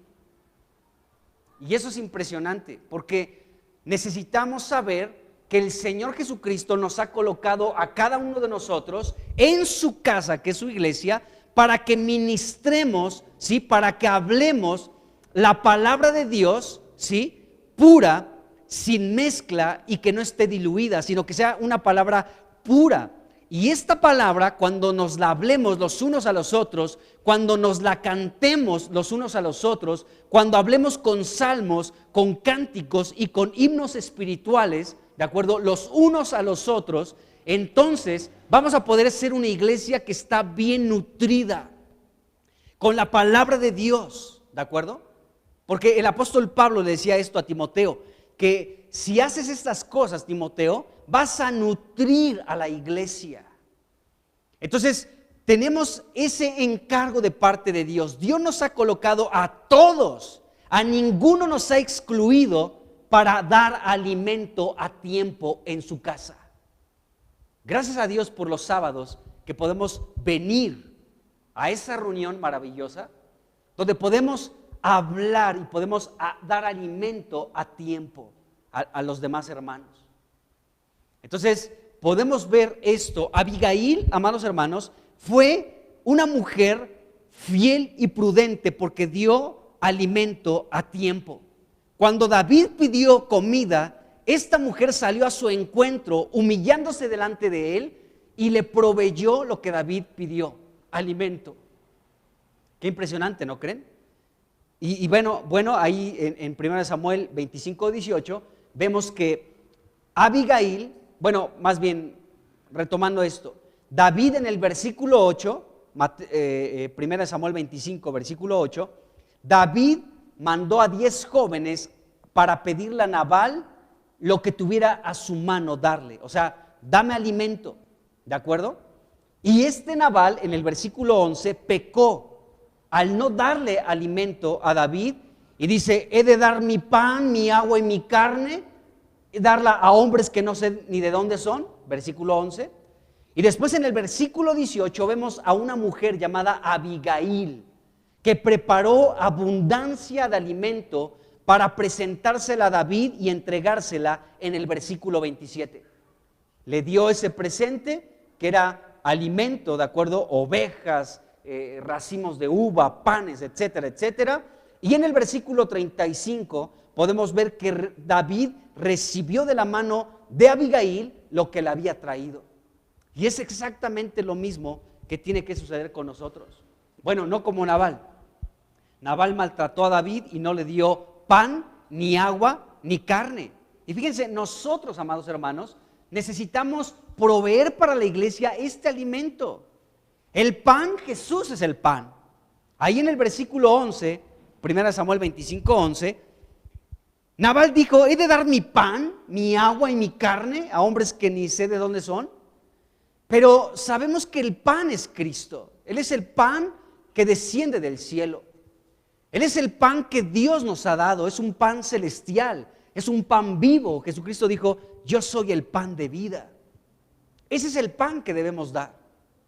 Y eso es impresionante, porque necesitamos saber que el Señor Jesucristo nos ha colocado a cada uno de nosotros en su casa, que es su iglesia, para que ministremos, ¿sí? Para que hablemos la palabra de Dios, ¿sí? Pura, sin mezcla y que no esté diluida, sino que sea una palabra pura. Y esta palabra, cuando nos la hablemos los unos a los otros, cuando nos la cantemos los unos a los otros, cuando hablemos con salmos, con cánticos y con himnos espirituales, ¿de acuerdo? Los unos a los otros, entonces vamos a poder ser una iglesia que está bien nutrida con la palabra de Dios, ¿de acuerdo? Porque el apóstol Pablo le decía esto a Timoteo, que si haces estas cosas, Timoteo, vas a nutrir a la iglesia. Entonces, tenemos ese encargo de parte de Dios. Dios nos ha colocado a todos, a ninguno nos ha excluido para dar alimento a tiempo en su casa. Gracias a Dios por los sábados que podemos venir a esa reunión maravillosa, donde podemos hablar y podemos dar alimento a tiempo a los demás hermanos. Entonces, podemos ver esto. Abigail, amados hermanos, fue una mujer fiel y prudente porque dio alimento a tiempo. Cuando David pidió comida, esta mujer salió a su encuentro humillándose delante de él y le proveyó lo que David pidió, alimento. Qué impresionante, ¿no creen? Y bueno, ahí en 1 Samuel 25, 18, vemos que Abigail, bueno, más bien retomando esto, David en el versículo 8, 1 Samuel 25, versículo 8, David mandó a 10 jóvenes para pedirle a Nabal lo que tuviera a su mano darle, o sea, dame alimento, ¿de acuerdo? Y este Nabal en el versículo 11 pecó al no darle alimento a David y dice, he de dar mi pan, mi agua y mi carne, darla a hombres que no sé ni de dónde son, versículo 11. Y después en el versículo 18 vemos a una mujer llamada Abigail, que preparó abundancia de alimento para presentársela a David y entregársela en el versículo 27. Le dio ese presente que era alimento, de acuerdo, ovejas, racimos de uva, panes, etcétera, etcétera. Y en el versículo 35 podemos ver que David recibió de la mano de Abigail lo que le había traído. Y es exactamente lo mismo que tiene que suceder con nosotros. Bueno, no como Nabal. Nabal maltrató a David y no le dio pan, ni agua, ni carne. Y fíjense, nosotros, amados hermanos, necesitamos proveer para la iglesia este alimento. El pan, Jesús es el pan. Ahí en el versículo 11, 1 Samuel 25, 11, Nabal dijo, he de dar mi pan, mi agua y mi carne a hombres que ni sé de dónde son. Pero sabemos que el pan es Cristo. Él es el pan que desciende del cielo. Él es el pan que Dios nos ha dado. Es un pan celestial. Es un pan vivo. Jesucristo dijo, yo soy el pan de vida. Ese es el pan que debemos dar,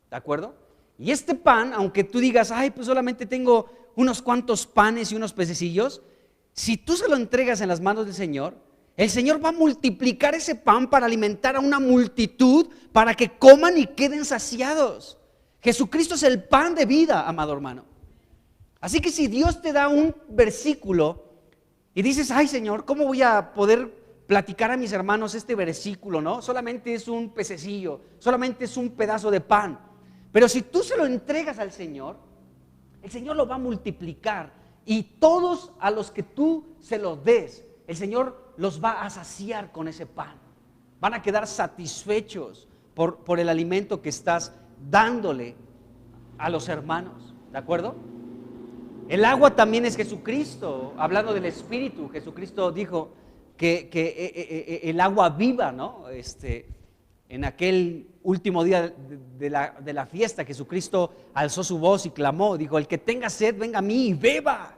¿de acuerdo? Y este pan, aunque tú digas, ay, pues solamente tengo unos cuantos panes y unos pececillos, si tú se lo entregas en las manos del Señor, el Señor va a multiplicar ese pan para alimentar a una multitud, para que coman y queden saciados. Jesucristo es el pan de vida, amado hermano. Así que si Dios te da un versículo y dices, ay Señor, ¿cómo voy a poder platicar a mis hermanos este versículo? ¿No? Solamente es un pececillo, solamente es un pedazo de pan. Pero si tú se lo entregas al Señor, el Señor lo va a multiplicar, y todos a los que tú se los des, el Señor los va a saciar con ese pan. Van a quedar satisfechos por el alimento que estás dándole a los hermanos, ¿de acuerdo? El agua también es Jesucristo. Hablando del Espíritu, Jesucristo dijo que el agua viva, ¿no? En aquel último día de la fiesta, Jesucristo alzó su voz y clamó, dijo, el que tenga sed, venga a mí y beba.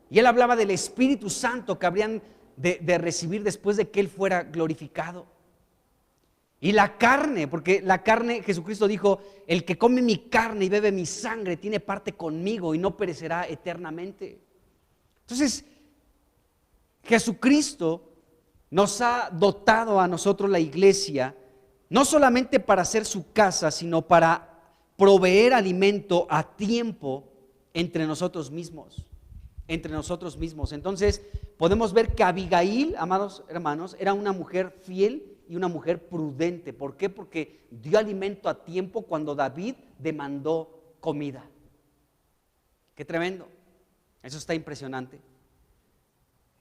Y él hablaba del Espíritu Santo que habrían de recibir después de que él fuera glorificado. Y la carne, porque la carne, Jesucristo dijo, el que come mi carne y bebe mi sangre tiene parte conmigo y no perecerá eternamente. Entonces, Jesucristo nos ha dotado a nosotros, la iglesia, no solamente para hacer su casa, sino para proveer alimento a tiempo entre nosotros mismos. Entonces, podemos ver que Abigail, amados hermanos, era una mujer fiel y una mujer prudente. ¿Por qué? Porque dio alimento a tiempo cuando David demandó comida. Qué tremendo. Eso está impresionante.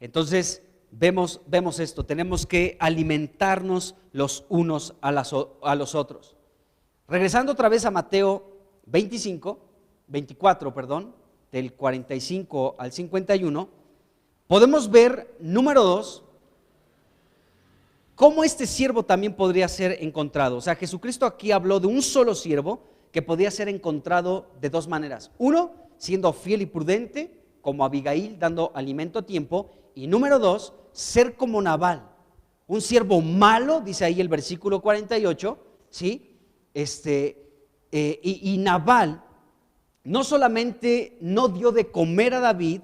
Entonces, vemos esto. Tenemos que alimentarnos los unos a los otros. Regresando otra vez a Mateo 24, del 45 al 51, podemos ver, número 2, cómo este siervo también podría ser encontrado. O sea, Jesucristo aquí habló de un solo siervo que podía ser encontrado de dos maneras. Uno, siendo fiel y prudente, como Abigail, dando alimento a tiempo. Y número 2, ser como Nabal, un siervo malo, dice ahí el versículo 48, ¿sí? Y Nabal no solamente no dio de comer a David,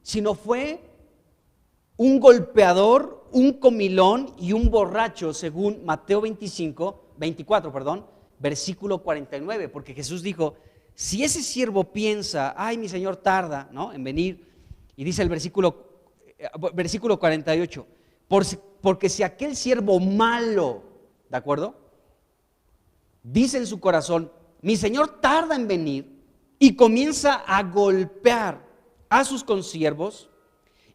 sino fue un golpeador, un comilón y un borracho, según Mateo 24, versículo 49, porque Jesús dijo, si ese siervo piensa, ay, mi Señor tarda, ¿no?, en venir, y dice el versículo 48, porque si aquel siervo malo, ¿de acuerdo?, dice en su corazón, mi Señor tarda en venir, y comienza a golpear a sus consiervos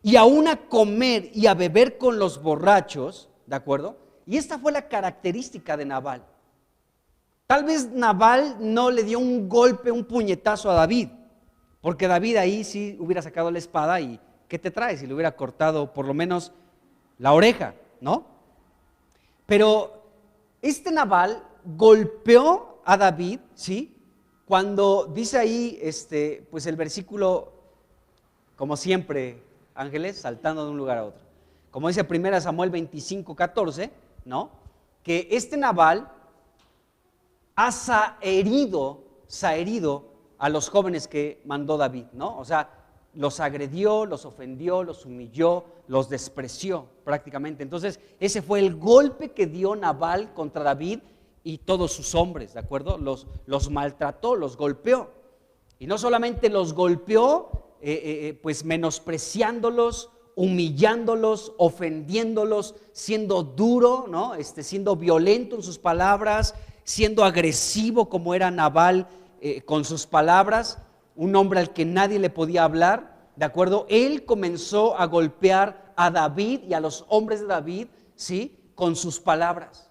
y aún a comer y a beber con los borrachos, ¿de acuerdo? Y esta fue la característica de Nabal. Tal vez Nabal no le dio un golpe, un puñetazo a David, porque David ahí sí hubiera sacado la espada y ¿qué te traes? Si le hubiera cortado por lo menos la oreja, ¿no? Pero este Nabal golpeó a David, ¿sí? Cuando dice ahí, pues el versículo, como siempre, ángeles, saltando de un lugar a otro. Como dice 1 Samuel 25:14, ¿no? Que este Nabal ha saherido a los jóvenes que mandó David, ¿no? O sea, los agredió, los ofendió, los humilló, los despreció prácticamente. Entonces, ese fue el golpe que dio Nabal contra David y todos sus hombres, ¿de acuerdo? Los maltrató, los golpeó. Y no solamente los golpeó, pues menospreciándolos, humillándolos, ofendiéndolos, siendo duro, ¿no? Siendo violento en sus palabras, siendo agresivo como era Nabal con sus palabras, un hombre al que nadie le podía hablar, ¿de acuerdo? Él comenzó a golpear a David y a los hombres de David, ¿sí?, con sus palabras.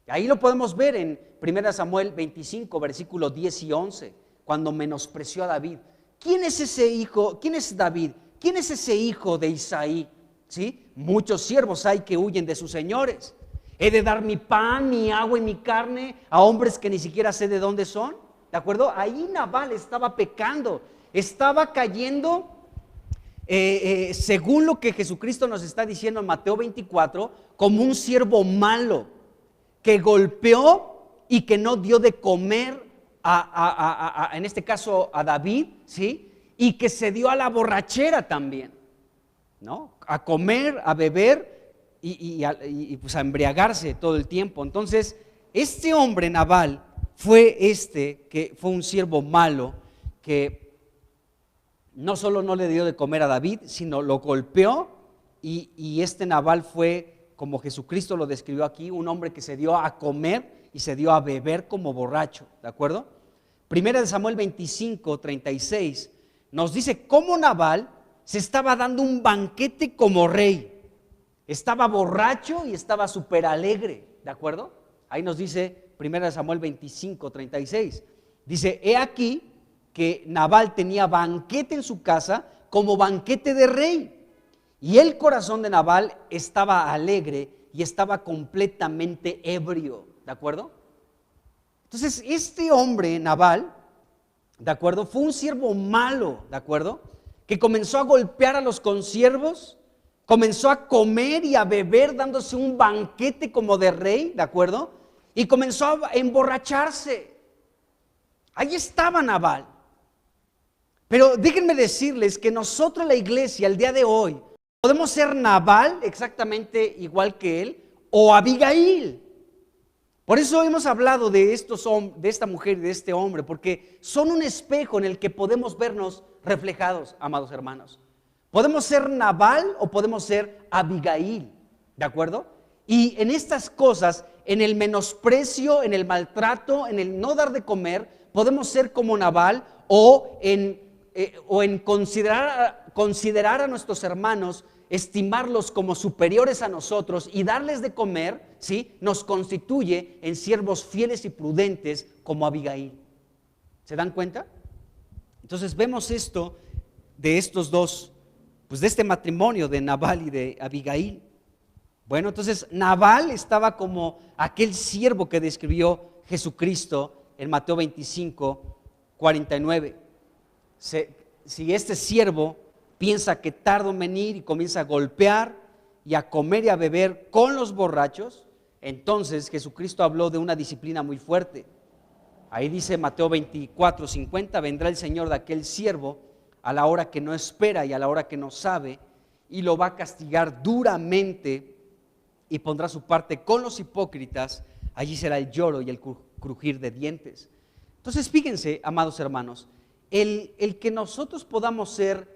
Ahí lo podemos ver en 1 Samuel 25, versículos 10 y 11, cuando menospreció a David. ¿Quién es ese hijo? ¿Quién es David? ¿Quién es ese hijo de Isaí? ¿Sí? Muchos siervos hay que huyen de sus señores. ¿He de dar mi pan, mi agua y mi carne a hombres que ni siquiera sé de dónde son? ¿De acuerdo? Ahí Nabal estaba pecando, estaba cayendo según lo que Jesucristo nos está diciendo en Mateo 24, como un siervo malo que golpeó y que no dio de comer en este caso a David, ¿sí? Y que se dio a la borrachera también, ¿no? A comer, a beber y pues a embriagarse todo el tiempo. Entonces, este hombre Nabal que fue un siervo malo que no solo no le dio de comer a David, sino lo golpeó y este Nabal fue, como Jesucristo lo describió aquí, un hombre que se dio a comer y se dio a beber como borracho, ¿de acuerdo? Primera de Samuel 25, 36 nos dice cómo Nabal se estaba dando un banquete como rey. Estaba borracho y estaba súper alegre, ¿de acuerdo? Ahí nos dice Primera de Samuel 25, 36. Dice, he aquí que Nabal tenía banquete en su casa como banquete de rey. Y el corazón de Nabal estaba alegre y estaba completamente ebrio, ¿de acuerdo? Entonces, este hombre, Nabal, ¿de acuerdo? Fue un siervo malo, ¿de acuerdo? Que comenzó a golpear a los consiervos, comenzó a comer y a beber dándose un banquete como de rey, ¿de acuerdo? Y comenzó a emborracharse. Ahí estaba Nabal. Pero déjenme decirles que nosotros, la iglesia, el día de hoy, podemos ser Nabal exactamente igual que él o Abigail. Por eso hemos hablado de esta mujer y de este hombre, porque son un espejo en el que podemos vernos reflejados, amados hermanos. Podemos ser Nabal o podemos ser Abigail, ¿de acuerdo? Y en estas cosas, en el menosprecio, en el maltrato, en el no dar de comer, podemos ser como Nabal o en considerar a nuestros hermanos, estimarlos como superiores a nosotros y darles de comer, ¿sí? Nos constituye en siervos fieles y prudentes como Abigail. ¿Se dan cuenta? Entonces vemos esto de estos dos, pues de este matrimonio de Nabal y de Abigail. Bueno, entonces Nabal estaba como aquel siervo que describió Jesucristo en Mateo 25, 49. Si este siervo piensa que tarda en venir y comienza a golpear y a comer y a beber con los borrachos, entonces Jesucristo habló de una disciplina muy fuerte. Ahí dice Mateo 24, 50, vendrá el Señor de aquel siervo a la hora que no espera y a la hora que no sabe, y lo va a castigar duramente y pondrá su parte con los hipócritas. Allí será el lloro y el crujir de dientes. Entonces fíjense, amados hermanos, el que nosotros podamos ser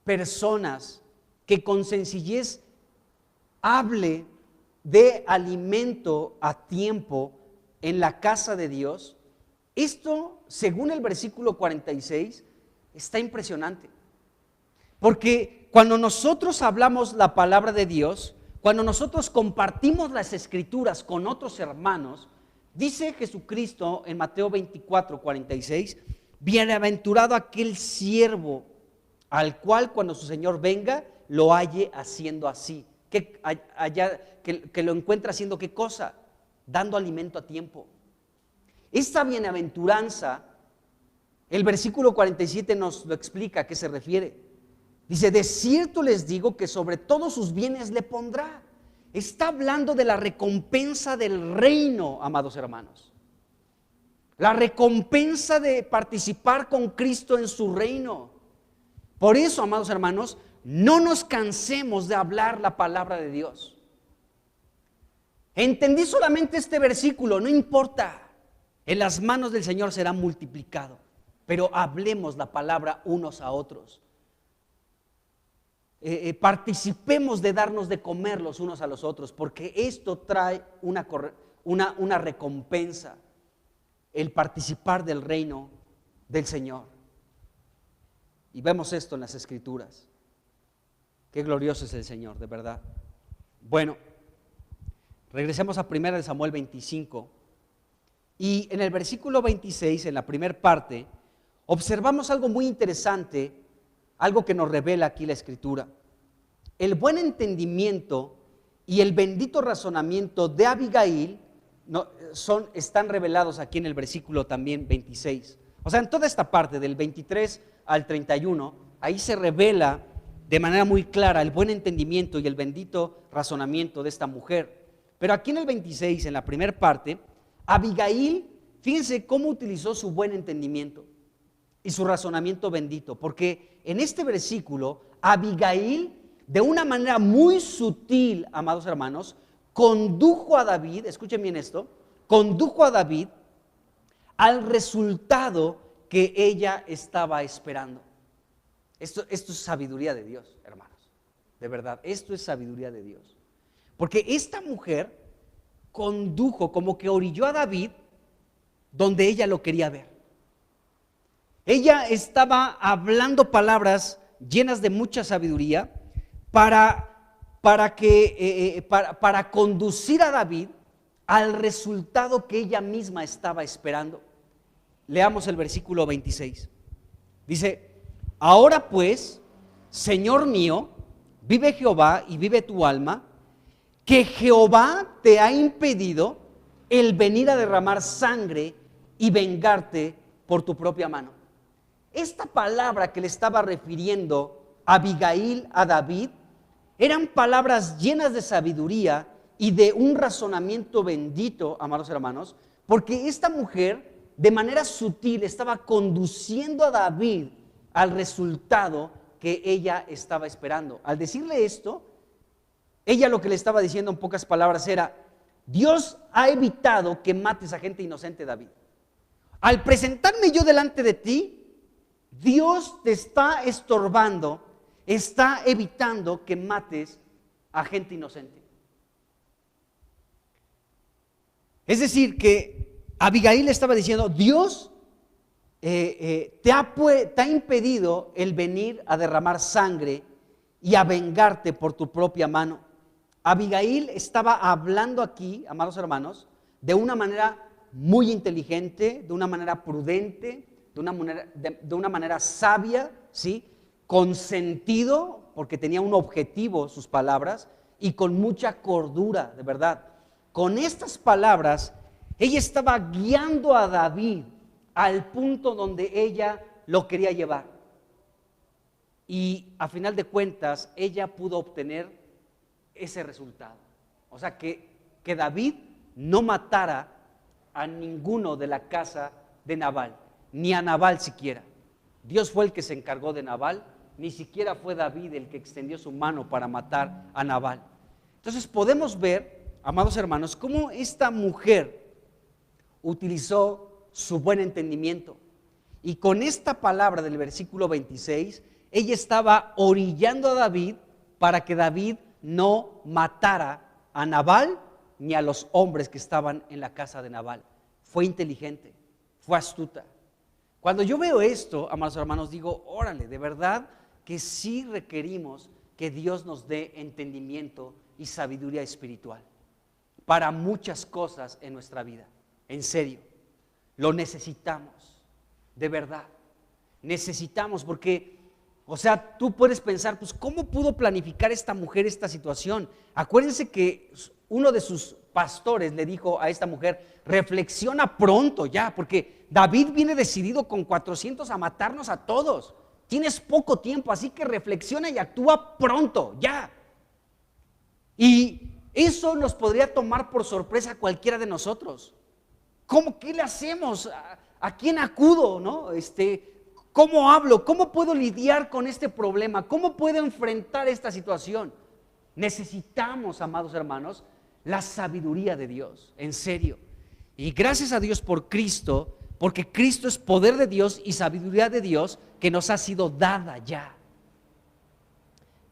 personas que con sencillez hable de alimento a tiempo en la casa de Dios, esto, según el versículo 46, está impresionante. Porque cuando nosotros hablamos la palabra de Dios, cuando nosotros compartimos las escrituras con otros hermanos, dice Jesucristo en Mateo 24, 46, bienaventurado aquel siervo al cual cuando su Señor venga lo halle haciendo así, que lo encuentra haciendo qué cosa, dando alimento a tiempo. Esta bienaventuranza, el versículo 47 nos lo explica a qué se refiere. Dice, de cierto les digo que sobre todos sus bienes le pondrá. Está hablando de la recompensa del reino, amados hermanos. La recompensa de participar con Cristo en su reino. Por eso, amados hermanos, no nos cansemos de hablar la palabra de Dios. Entendí solamente este versículo, no importa. En las manos del Señor será multiplicado. Pero hablemos la palabra unos a otros. Participemos de darnos de comer los unos a los otros, porque esto trae una recompensa, el participar del reino del Señor. Y vemos esto en las Escrituras. Qué glorioso es el Señor, de verdad. Bueno, regresemos a 1 Samuel 25. Y en el versículo 26, en la primera parte, observamos algo muy interesante, algo que nos revela aquí la Escritura. El buen entendimiento y el bendito razonamiento de Abigail están revelados aquí en el versículo también 26. O sea, en toda esta parte del 23 al 31 ahí se revela de manera muy clara el buen entendimiento y el bendito razonamiento de esta mujer. Pero aquí en el 26, en la primera parte, Abigail, fíjense cómo utilizó su buen entendimiento y su razonamiento bendito, porque en este versículo, Abigail, de una manera muy sutil, amados hermanos, condujo a David, escuchen bien esto, condujo a David al resultado que ella estaba esperando. Esto es sabiduría de Dios, hermanos, de verdad, esto es sabiduría de Dios. Porque esta mujer condujo, como que orilló a David donde ella lo quería ver. Ella estaba hablando palabras llenas de mucha sabiduría para conducir a David al resultado que ella misma estaba esperando. Leamos el versículo 26. Dice: ahora pues, Señor mío, vive Jehová y vive tu alma, que Jehová te ha impedido el venir a derramar sangre y vengarte por tu propia mano. Esta palabra que le estaba refiriendo Abigail a David eran palabras llenas de sabiduría y de un razonamiento bendito, amados hermanos, porque esta mujer de manera sutil estaba conduciendo a David al resultado que ella estaba esperando. Al decirle esto, ella lo que le estaba diciendo en pocas palabras era: Dios ha evitado que mates a gente inocente, David. Al presentarme yo delante de ti, Dios te está estorbando, está evitando que mates a gente inocente. Es decir, que Abigail le estaba diciendo: Dios te ha impedido el venir a derramar sangre y a vengarte por tu propia mano. Abigail estaba hablando aquí, amados hermanos, de una manera muy inteligente, de una manera prudente, de una manera sabia, ¿sí? Con sentido, porque tenía un objetivo sus palabras, y con mucha cordura, de verdad. Con estas palabras, ella estaba guiando a David al punto donde ella lo quería llevar. Y a final de cuentas, ella pudo obtener ese resultado. O sea, que David no matara a ninguno de la casa de Nabal, ni a Nabal siquiera. Dios fue el que se encargó de Nabal, ni siquiera fue David el que extendió su mano para matar a Nabal. Entonces podemos ver, amados hermanos, cómo esta mujer utilizó su buen entendimiento. Y con esta palabra del versículo 26, ella estaba orillando a David para que David no matara a Nabal ni a los hombres que estaban en la casa de Nabal. Fue inteligente, fue astuta. Cuando yo veo esto, amados hermanos, digo: órale, de verdad que sí requerimos que Dios nos dé entendimiento y sabiduría espiritual para muchas cosas en nuestra vida. En serio, lo necesitamos, de verdad. Necesitamos, porque, o sea, tú puedes pensar, pues, ¿cómo pudo planificar esta mujer esta situación? Acuérdense que uno de sus pastores le dijo a esta mujer: reflexiona pronto ya, porque David viene decidido con 400 a matarnos a todos. Tienes poco tiempo, así que reflexiona y actúa pronto, ya. Y eso nos podría tomar por sorpresa a cualquiera de nosotros. ¿Cómo? ¿Qué le hacemos? ¿A quién acudo? ¿No? ¿Cómo hablo? ¿Cómo puedo lidiar con este problema? ¿Cómo puedo enfrentar esta situación? Necesitamos, amados hermanos, la sabiduría de Dios, en serio. Y gracias a Dios por Cristo, porque Cristo es poder de Dios y sabiduría de Dios que nos ha sido dada ya.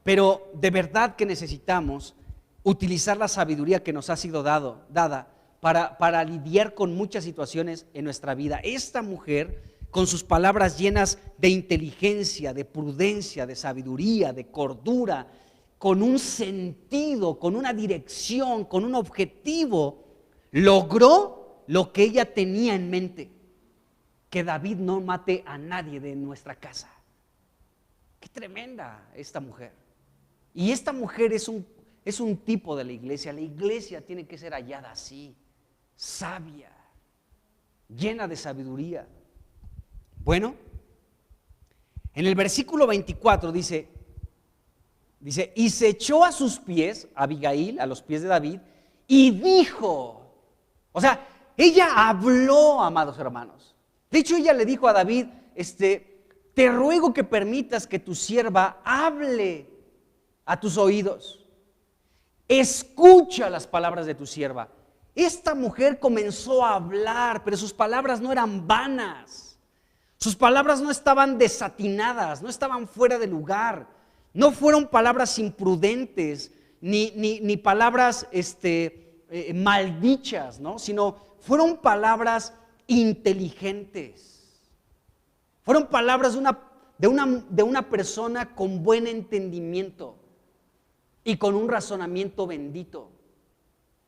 Pero de verdad que necesitamos utilizar la sabiduría que nos ha sido dada para lidiar con muchas situaciones en nuestra vida. Esta mujer, con sus palabras llenas de inteligencia, de prudencia, de sabiduría, de cordura, con un sentido, con una dirección, con un objetivo, logró lo que ella tenía en mente: que David no mate a nadie de nuestra casa. Qué tremenda esta mujer. Y esta mujer es un tipo de la iglesia. La iglesia tiene que ser hallada así, sabia, llena de sabiduría. Bueno, En el versículo 24 dice, y se echó a sus pies, Abigail, a los pies de David, y dijo, o sea, ella habló, amados hermanos. De hecho, ella le dijo a David, te ruego que permitas que tu sierva hable a tus oídos. Escucha las palabras de tu sierva. Esta mujer comenzó a hablar, pero sus palabras no eran vanas. Sus palabras no estaban desatinadas, no estaban fuera de lugar. No fueron palabras imprudentes, ni palabras maldichas, ¿no? Sino fueron palabras inteligentes. Fueron palabras de una persona con buen entendimiento y con un razonamiento bendito.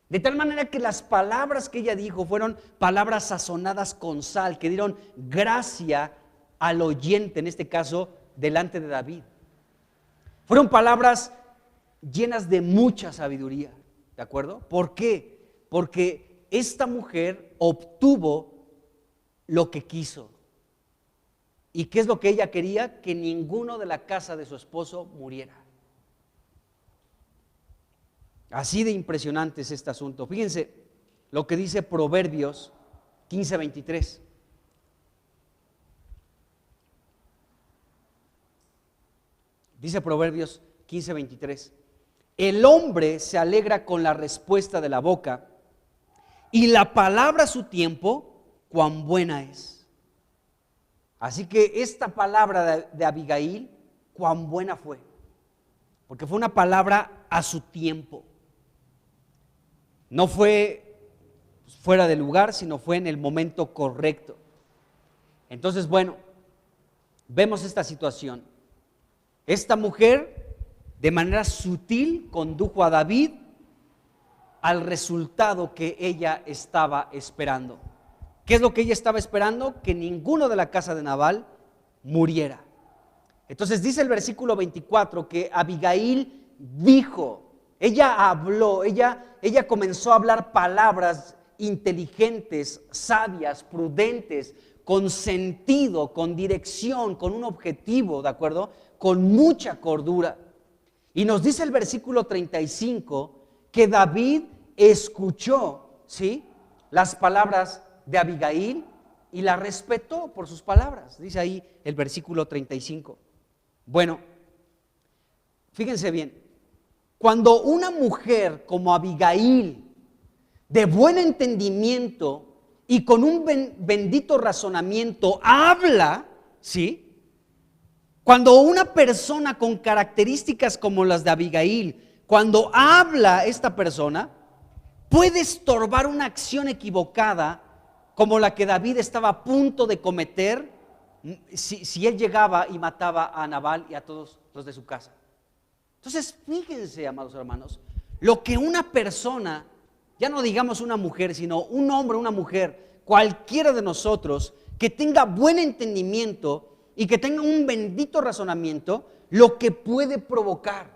De tal manera que las palabras que ella dijo fueron palabras sazonadas con sal, que dieron gracia al oyente, en este caso, delante de David. Fueron palabras llenas de mucha sabiduría, ¿de acuerdo? ¿Por qué? Porque esta mujer obtuvo lo que quiso. ¿Y qué es lo que ella quería? Que ninguno de la casa de su esposo muriera. Así de impresionante es este asunto. Fíjense lo que dice Proverbios 15:23. Dice Proverbios 15:23. El hombre se alegra con la respuesta de la boca, y la palabra a su tiempo, cuán buena es. Así que esta palabra de Abigail, cuán buena fue, porque fue una palabra a su tiempo. No fue fuera de lugar, sino fue en el momento correcto. Entonces, bueno, vemos esta situación. Esta mujer, de manera sutil, condujo a David al resultado que ella estaba esperando. ¿Qué es lo que ella estaba esperando? Que ninguno de la casa de Nabal muriera. Entonces dice el versículo 24 que Abigail dijo, ella habló, ella comenzó a hablar palabras inteligentes, sabias, prudentes, con sentido, con dirección, con un objetivo, ¿de acuerdo? Con mucha cordura. Y nos dice el versículo 35 que David escuchó, ¿sí?, las palabras de Abigail y la respetó por sus palabras. Dice ahí el versículo 35. Bueno, fíjense bien, cuando una mujer como Abigail, de buen entendimiento y con un bendito razonamiento, habla, ¿sí?, cuando una persona con características como las de Abigail, cuando habla esta persona, puede estorbar una acción equivocada como la que David estaba a punto de cometer si él llegaba y mataba a Nabal y a todos los de su casa. Entonces, fíjense, amados hermanos, lo que una persona, ya no digamos una mujer, sino un hombre, una mujer, cualquiera de nosotros, que tenga buen entendimiento y que tenga un bendito razonamiento, lo que puede provocar,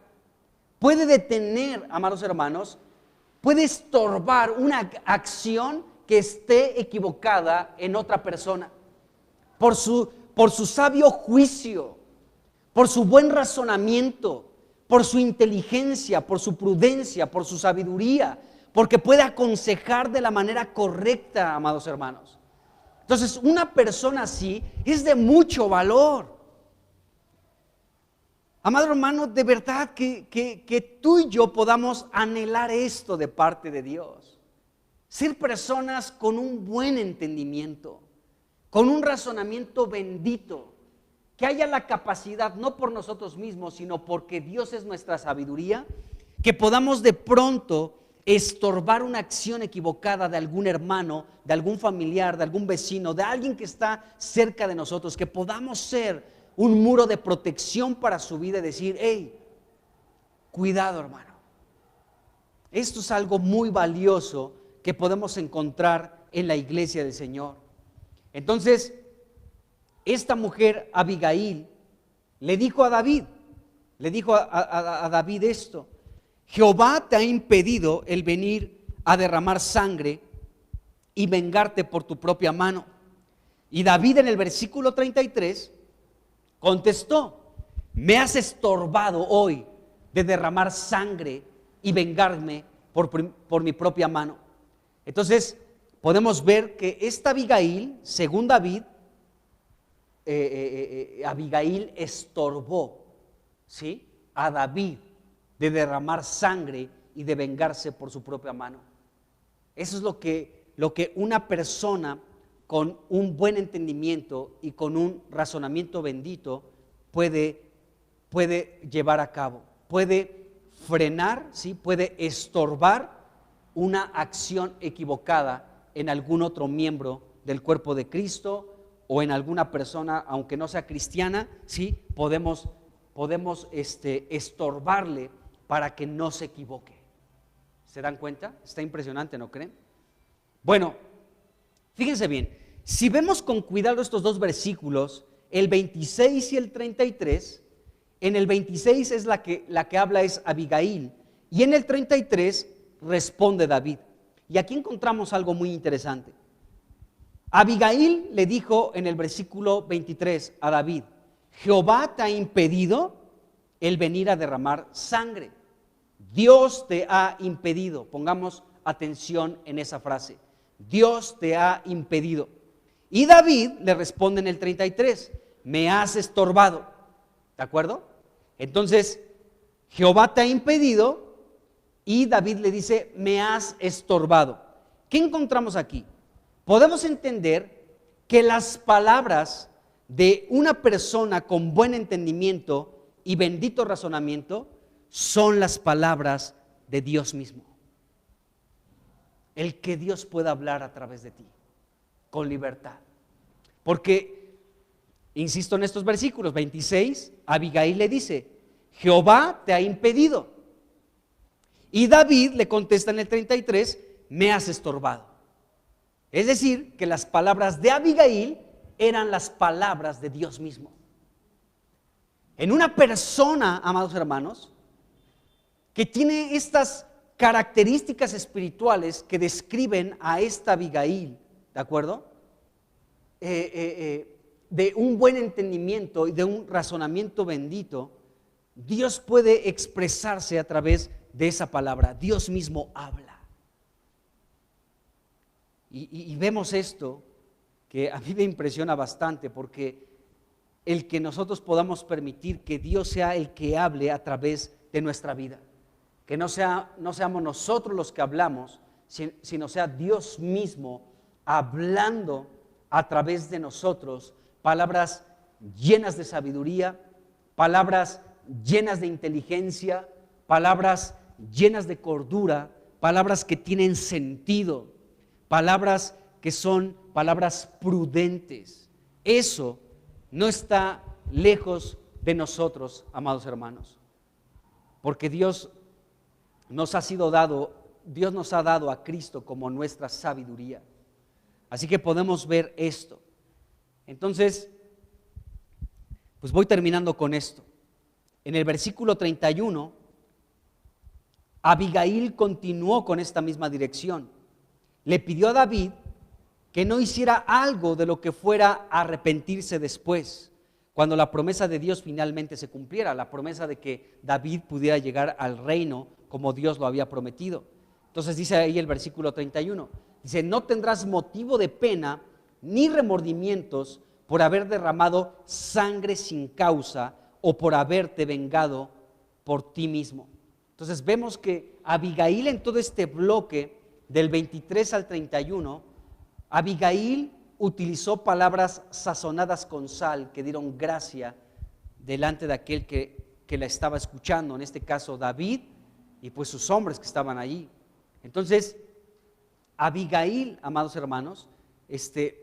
puede detener, amados hermanos, puede estorbar una acción que esté equivocada en otra persona, por su sabio juicio, por su buen razonamiento, por su inteligencia, por su prudencia, por su sabiduría, porque puede aconsejar de la manera correcta, amados hermanos. Entonces, una persona así es de mucho valor. Amado hermano, de verdad que tú y yo podamos anhelar esto de parte de Dios. Ser personas con un buen entendimiento, con un razonamiento bendito, que haya la capacidad, no por nosotros mismos, sino porque Dios es nuestra sabiduría, que podamos de pronto estorbar una acción equivocada de algún hermano, de algún familiar, de algún vecino, de alguien que está cerca de nosotros, que podamos ser un muro de protección para su vida y decir, hey, cuidado, hermano. Esto es algo muy valioso que podemos encontrar en la iglesia del Señor. Entonces, esta mujer Abigail le dijo a David, a David esto: Jehová te ha impedido el venir a derramar sangre y vengarte por tu propia mano. Y David en el versículo 33 contestó: me has estorbado hoy de derramar sangre y vengarme por mi propia mano. Entonces podemos ver que esta Abigail, según David, Abigail estorbó, ¿sí?, a David de derramar sangre y de vengarse por su propia mano. Eso es lo que una persona con un buen entendimiento y con un razonamiento bendito puede llevar a cabo. Puede frenar, ¿sí?, puede estorbar una acción equivocada en algún otro miembro del cuerpo de Cristo o en alguna persona, aunque no sea cristiana, ¿sí?, podemos estorbarle para que no se equivoque. ¿Se dan cuenta? Está impresionante, ¿no creen? Bueno, fíjense bien, si vemos con cuidado estos dos versículos, el 26 y el 33, en el 26 es la que habla es Abigail, y en el 33 responde David. Y aquí encontramos algo muy interesante. Abigail le dijo en el versículo 23 a David: Jehová te ha impedido el venir a derramar sangre. Dios te ha impedido. Pongamos atención en esa frase. Dios te ha impedido. Y David le responde en el 33: me has estorbado. ¿De acuerdo? Entonces, Jehová te ha impedido y David le dice: me has estorbado. ¿Qué encontramos aquí? Podemos entender que las palabras de una persona con buen entendimiento y bendito razonamiento son las palabras de Dios mismo. El que Dios pueda hablar a través de ti con libertad. Porque, insisto en estos versículos, 26, Abigail le dice: Jehová te ha impedido. Y David le contesta en el 33: me has estorbado. Es decir, que las palabras de Abigail eran las palabras de Dios mismo. En una persona, amados hermanos, que tiene estas características espirituales que describen a esta Abigail, ¿de acuerdo? De un buen entendimiento y de un razonamiento bendito, Dios puede expresarse a través de esa palabra. Dios mismo habla. Y vemos esto que a mí me impresiona bastante, porque el que nosotros podamos permitir que Dios sea el que hable a través de nuestra vida, que no seamos nosotros los que hablamos, sino sea Dios mismo hablando a través de nosotros, palabras llenas de sabiduría, palabras llenas de inteligencia, palabras llenas de cordura, palabras que tienen sentido, palabras que son palabras prudentes. Eso no está lejos de nosotros, amados hermanos, porque Dios nos ha dado a Cristo como nuestra sabiduría. Así que podemos ver esto. Entonces, pues voy terminando con esto. En el versículo 31, Abigail continuó con esta misma dirección. Le pidió a David que no hiciera algo de lo que fuera a arrepentirse después, cuando la promesa de Dios finalmente se cumpliera, la promesa de que David pudiera llegar al reino como Dios lo había prometido. Entonces dice ahí el versículo 31, dice: no tendrás motivo de pena ni remordimientos por haber derramado sangre sin causa o por haberte vengado por ti mismo. Entonces vemos que Abigail, en todo este bloque del 23 al 31, Abigail utilizó palabras sazonadas con sal que dieron gracia delante de aquel que la estaba escuchando, en este caso David y pues sus hombres que estaban allí. Entonces Abigail, amados hermanos,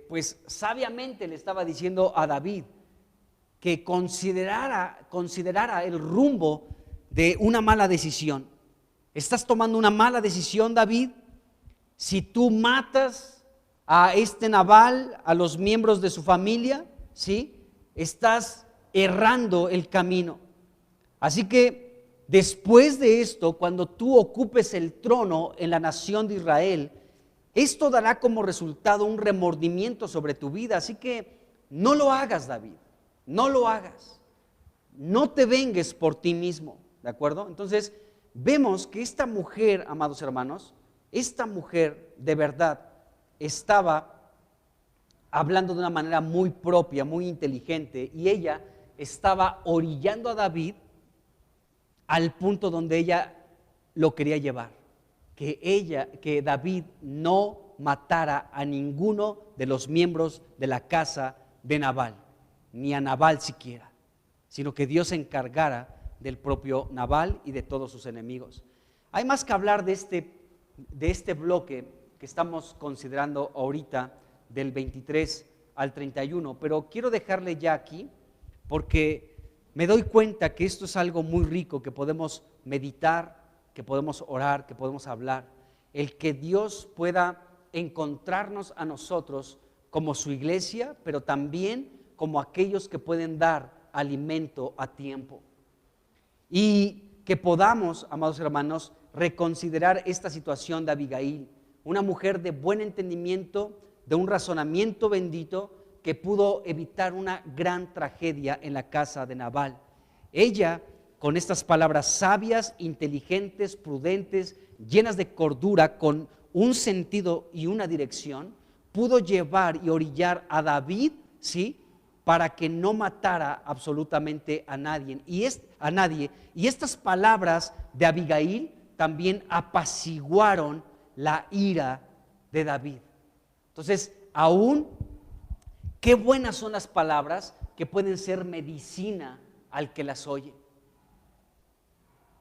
pues sabiamente le estaba diciendo a David que considerara el rumbo de una mala decisión. Estás tomando una mala decisión, David, si tú matas a Nabal, a los miembros de su familia, ¿sí? Estás errando el camino. Así que después de esto, cuando tú ocupes el trono en la nación de Israel, esto dará como resultado un remordimiento sobre tu vida. Así que no lo hagas, David, no lo hagas, no te vengues por ti mismo, ¿de acuerdo? Entonces vemos que esta mujer, amados hermanos, esta mujer de verdad estaba hablando de una manera muy propia, muy inteligente, y ella estaba orillando a David al punto donde ella lo quería llevar, que David no matara a ninguno de los miembros de la casa de Nabal, ni a Nabal siquiera, sino que Dios se encargara del propio Nabal y de todos sus enemigos. Hay más que hablar de este bloque que estamos considerando ahorita, del 23 al 31, pero quiero dejarle ya aquí porque me doy cuenta que esto es algo muy rico que podemos meditar, que podemos orar, que podemos hablar. El que Dios pueda encontrarnos a nosotros como su iglesia, pero también como aquellos que pueden dar alimento a tiempo. Y que podamos, amados hermanos, reconsiderar esta situación de Abigail, una mujer de buen entendimiento, de un razonamiento bendito, que pudo evitar una gran tragedia en la casa de Nabal. Ella, con estas palabras sabias, inteligentes, prudentes, llenas de cordura, con un sentido y una dirección, pudo llevar y orillar a David, ¿sí?, para que no matara absolutamente a nadie. Y estas palabras de Abigail también apaciguaron la ira de David. Entonces, aún qué buenas son las palabras que pueden ser medicina al que las oye.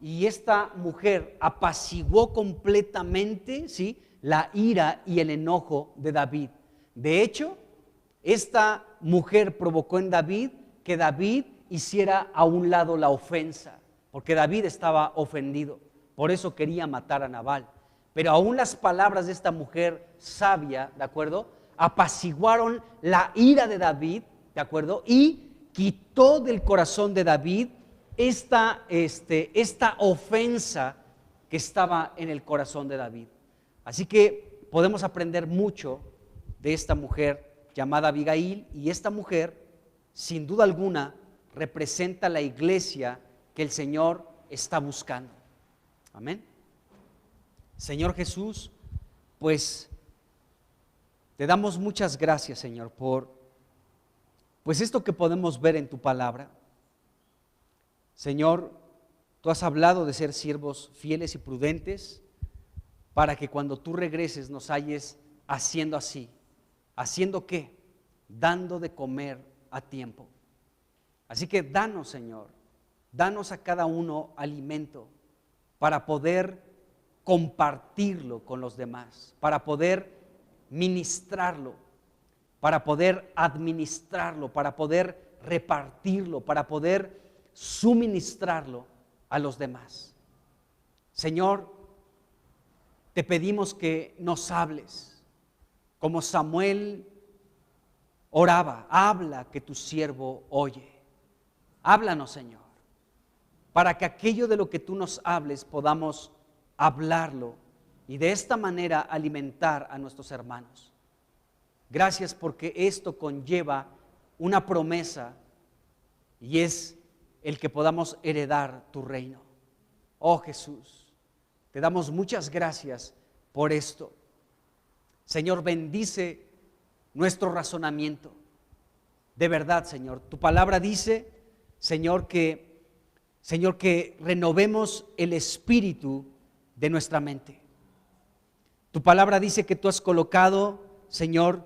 Y esta mujer apaciguó completamente, ¿sí?, la ira y el enojo de David. De hecho, esta mujer provocó en David que David hiciera a un lado la ofensa, porque David estaba ofendido, por eso quería matar a Nabal. Pero aún las palabras de esta mujer sabia, ¿de acuerdo?, apaciguaron la ira de David, ¿de acuerdo?, y quitó del corazón de David esta ofensa que estaba en el corazón de David. Así que podemos aprender mucho de esta mujer llamada Abigail, y esta mujer, sin duda alguna, representa la iglesia que el Señor está buscando. Amén. Señor Jesús, pues te damos muchas gracias, Señor, por pues esto que podemos ver en tu palabra. Señor, tú has hablado de ser siervos fieles y prudentes para que cuando tú regreses nos halles haciendo así. ¿Haciendo qué? Dando de comer a tiempo. Así que danos, Señor, danos a cada uno alimento para poder compartirlo con los demás, para poder ministrarlo, para poder administrarlo, para poder repartirlo, para poder suministrarlo a los demás. Señor, te pedimos que nos hables, como Samuel oraba, habla que tu siervo oye. Háblanos, Señor, para que aquello de lo que tú nos hables podamos hablarlo y de esta manera alimentar a nuestros hermanos. Gracias porque esto conlleva una promesa y es el que podamos heredar tu reino. Oh Jesús, te damos muchas gracias por esto. Señor, bendice nuestro razonamiento. De verdad, Señor, tu palabra dice, Señor, que renovemos el espíritu de nuestra mente. Tu palabra dice que tú has colocado, Señor,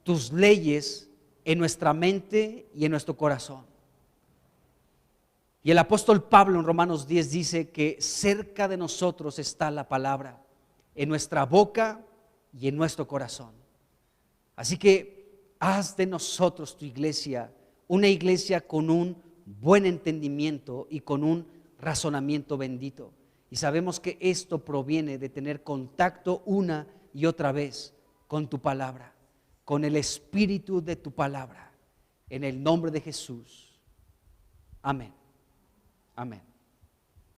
tus leyes en nuestra mente y en nuestro corazón. Y el apóstol Pablo en Romanos 10 dice que cerca de nosotros está la palabra, en nuestra boca y en nuestro corazón. Así que haz de nosotros tu iglesia, una iglesia con un buen entendimiento y con un razonamiento bendito. Y sabemos que esto proviene de tener contacto una y otra vez con tu palabra, con el espíritu de tu palabra. En el nombre de Jesús. Amén. Amén.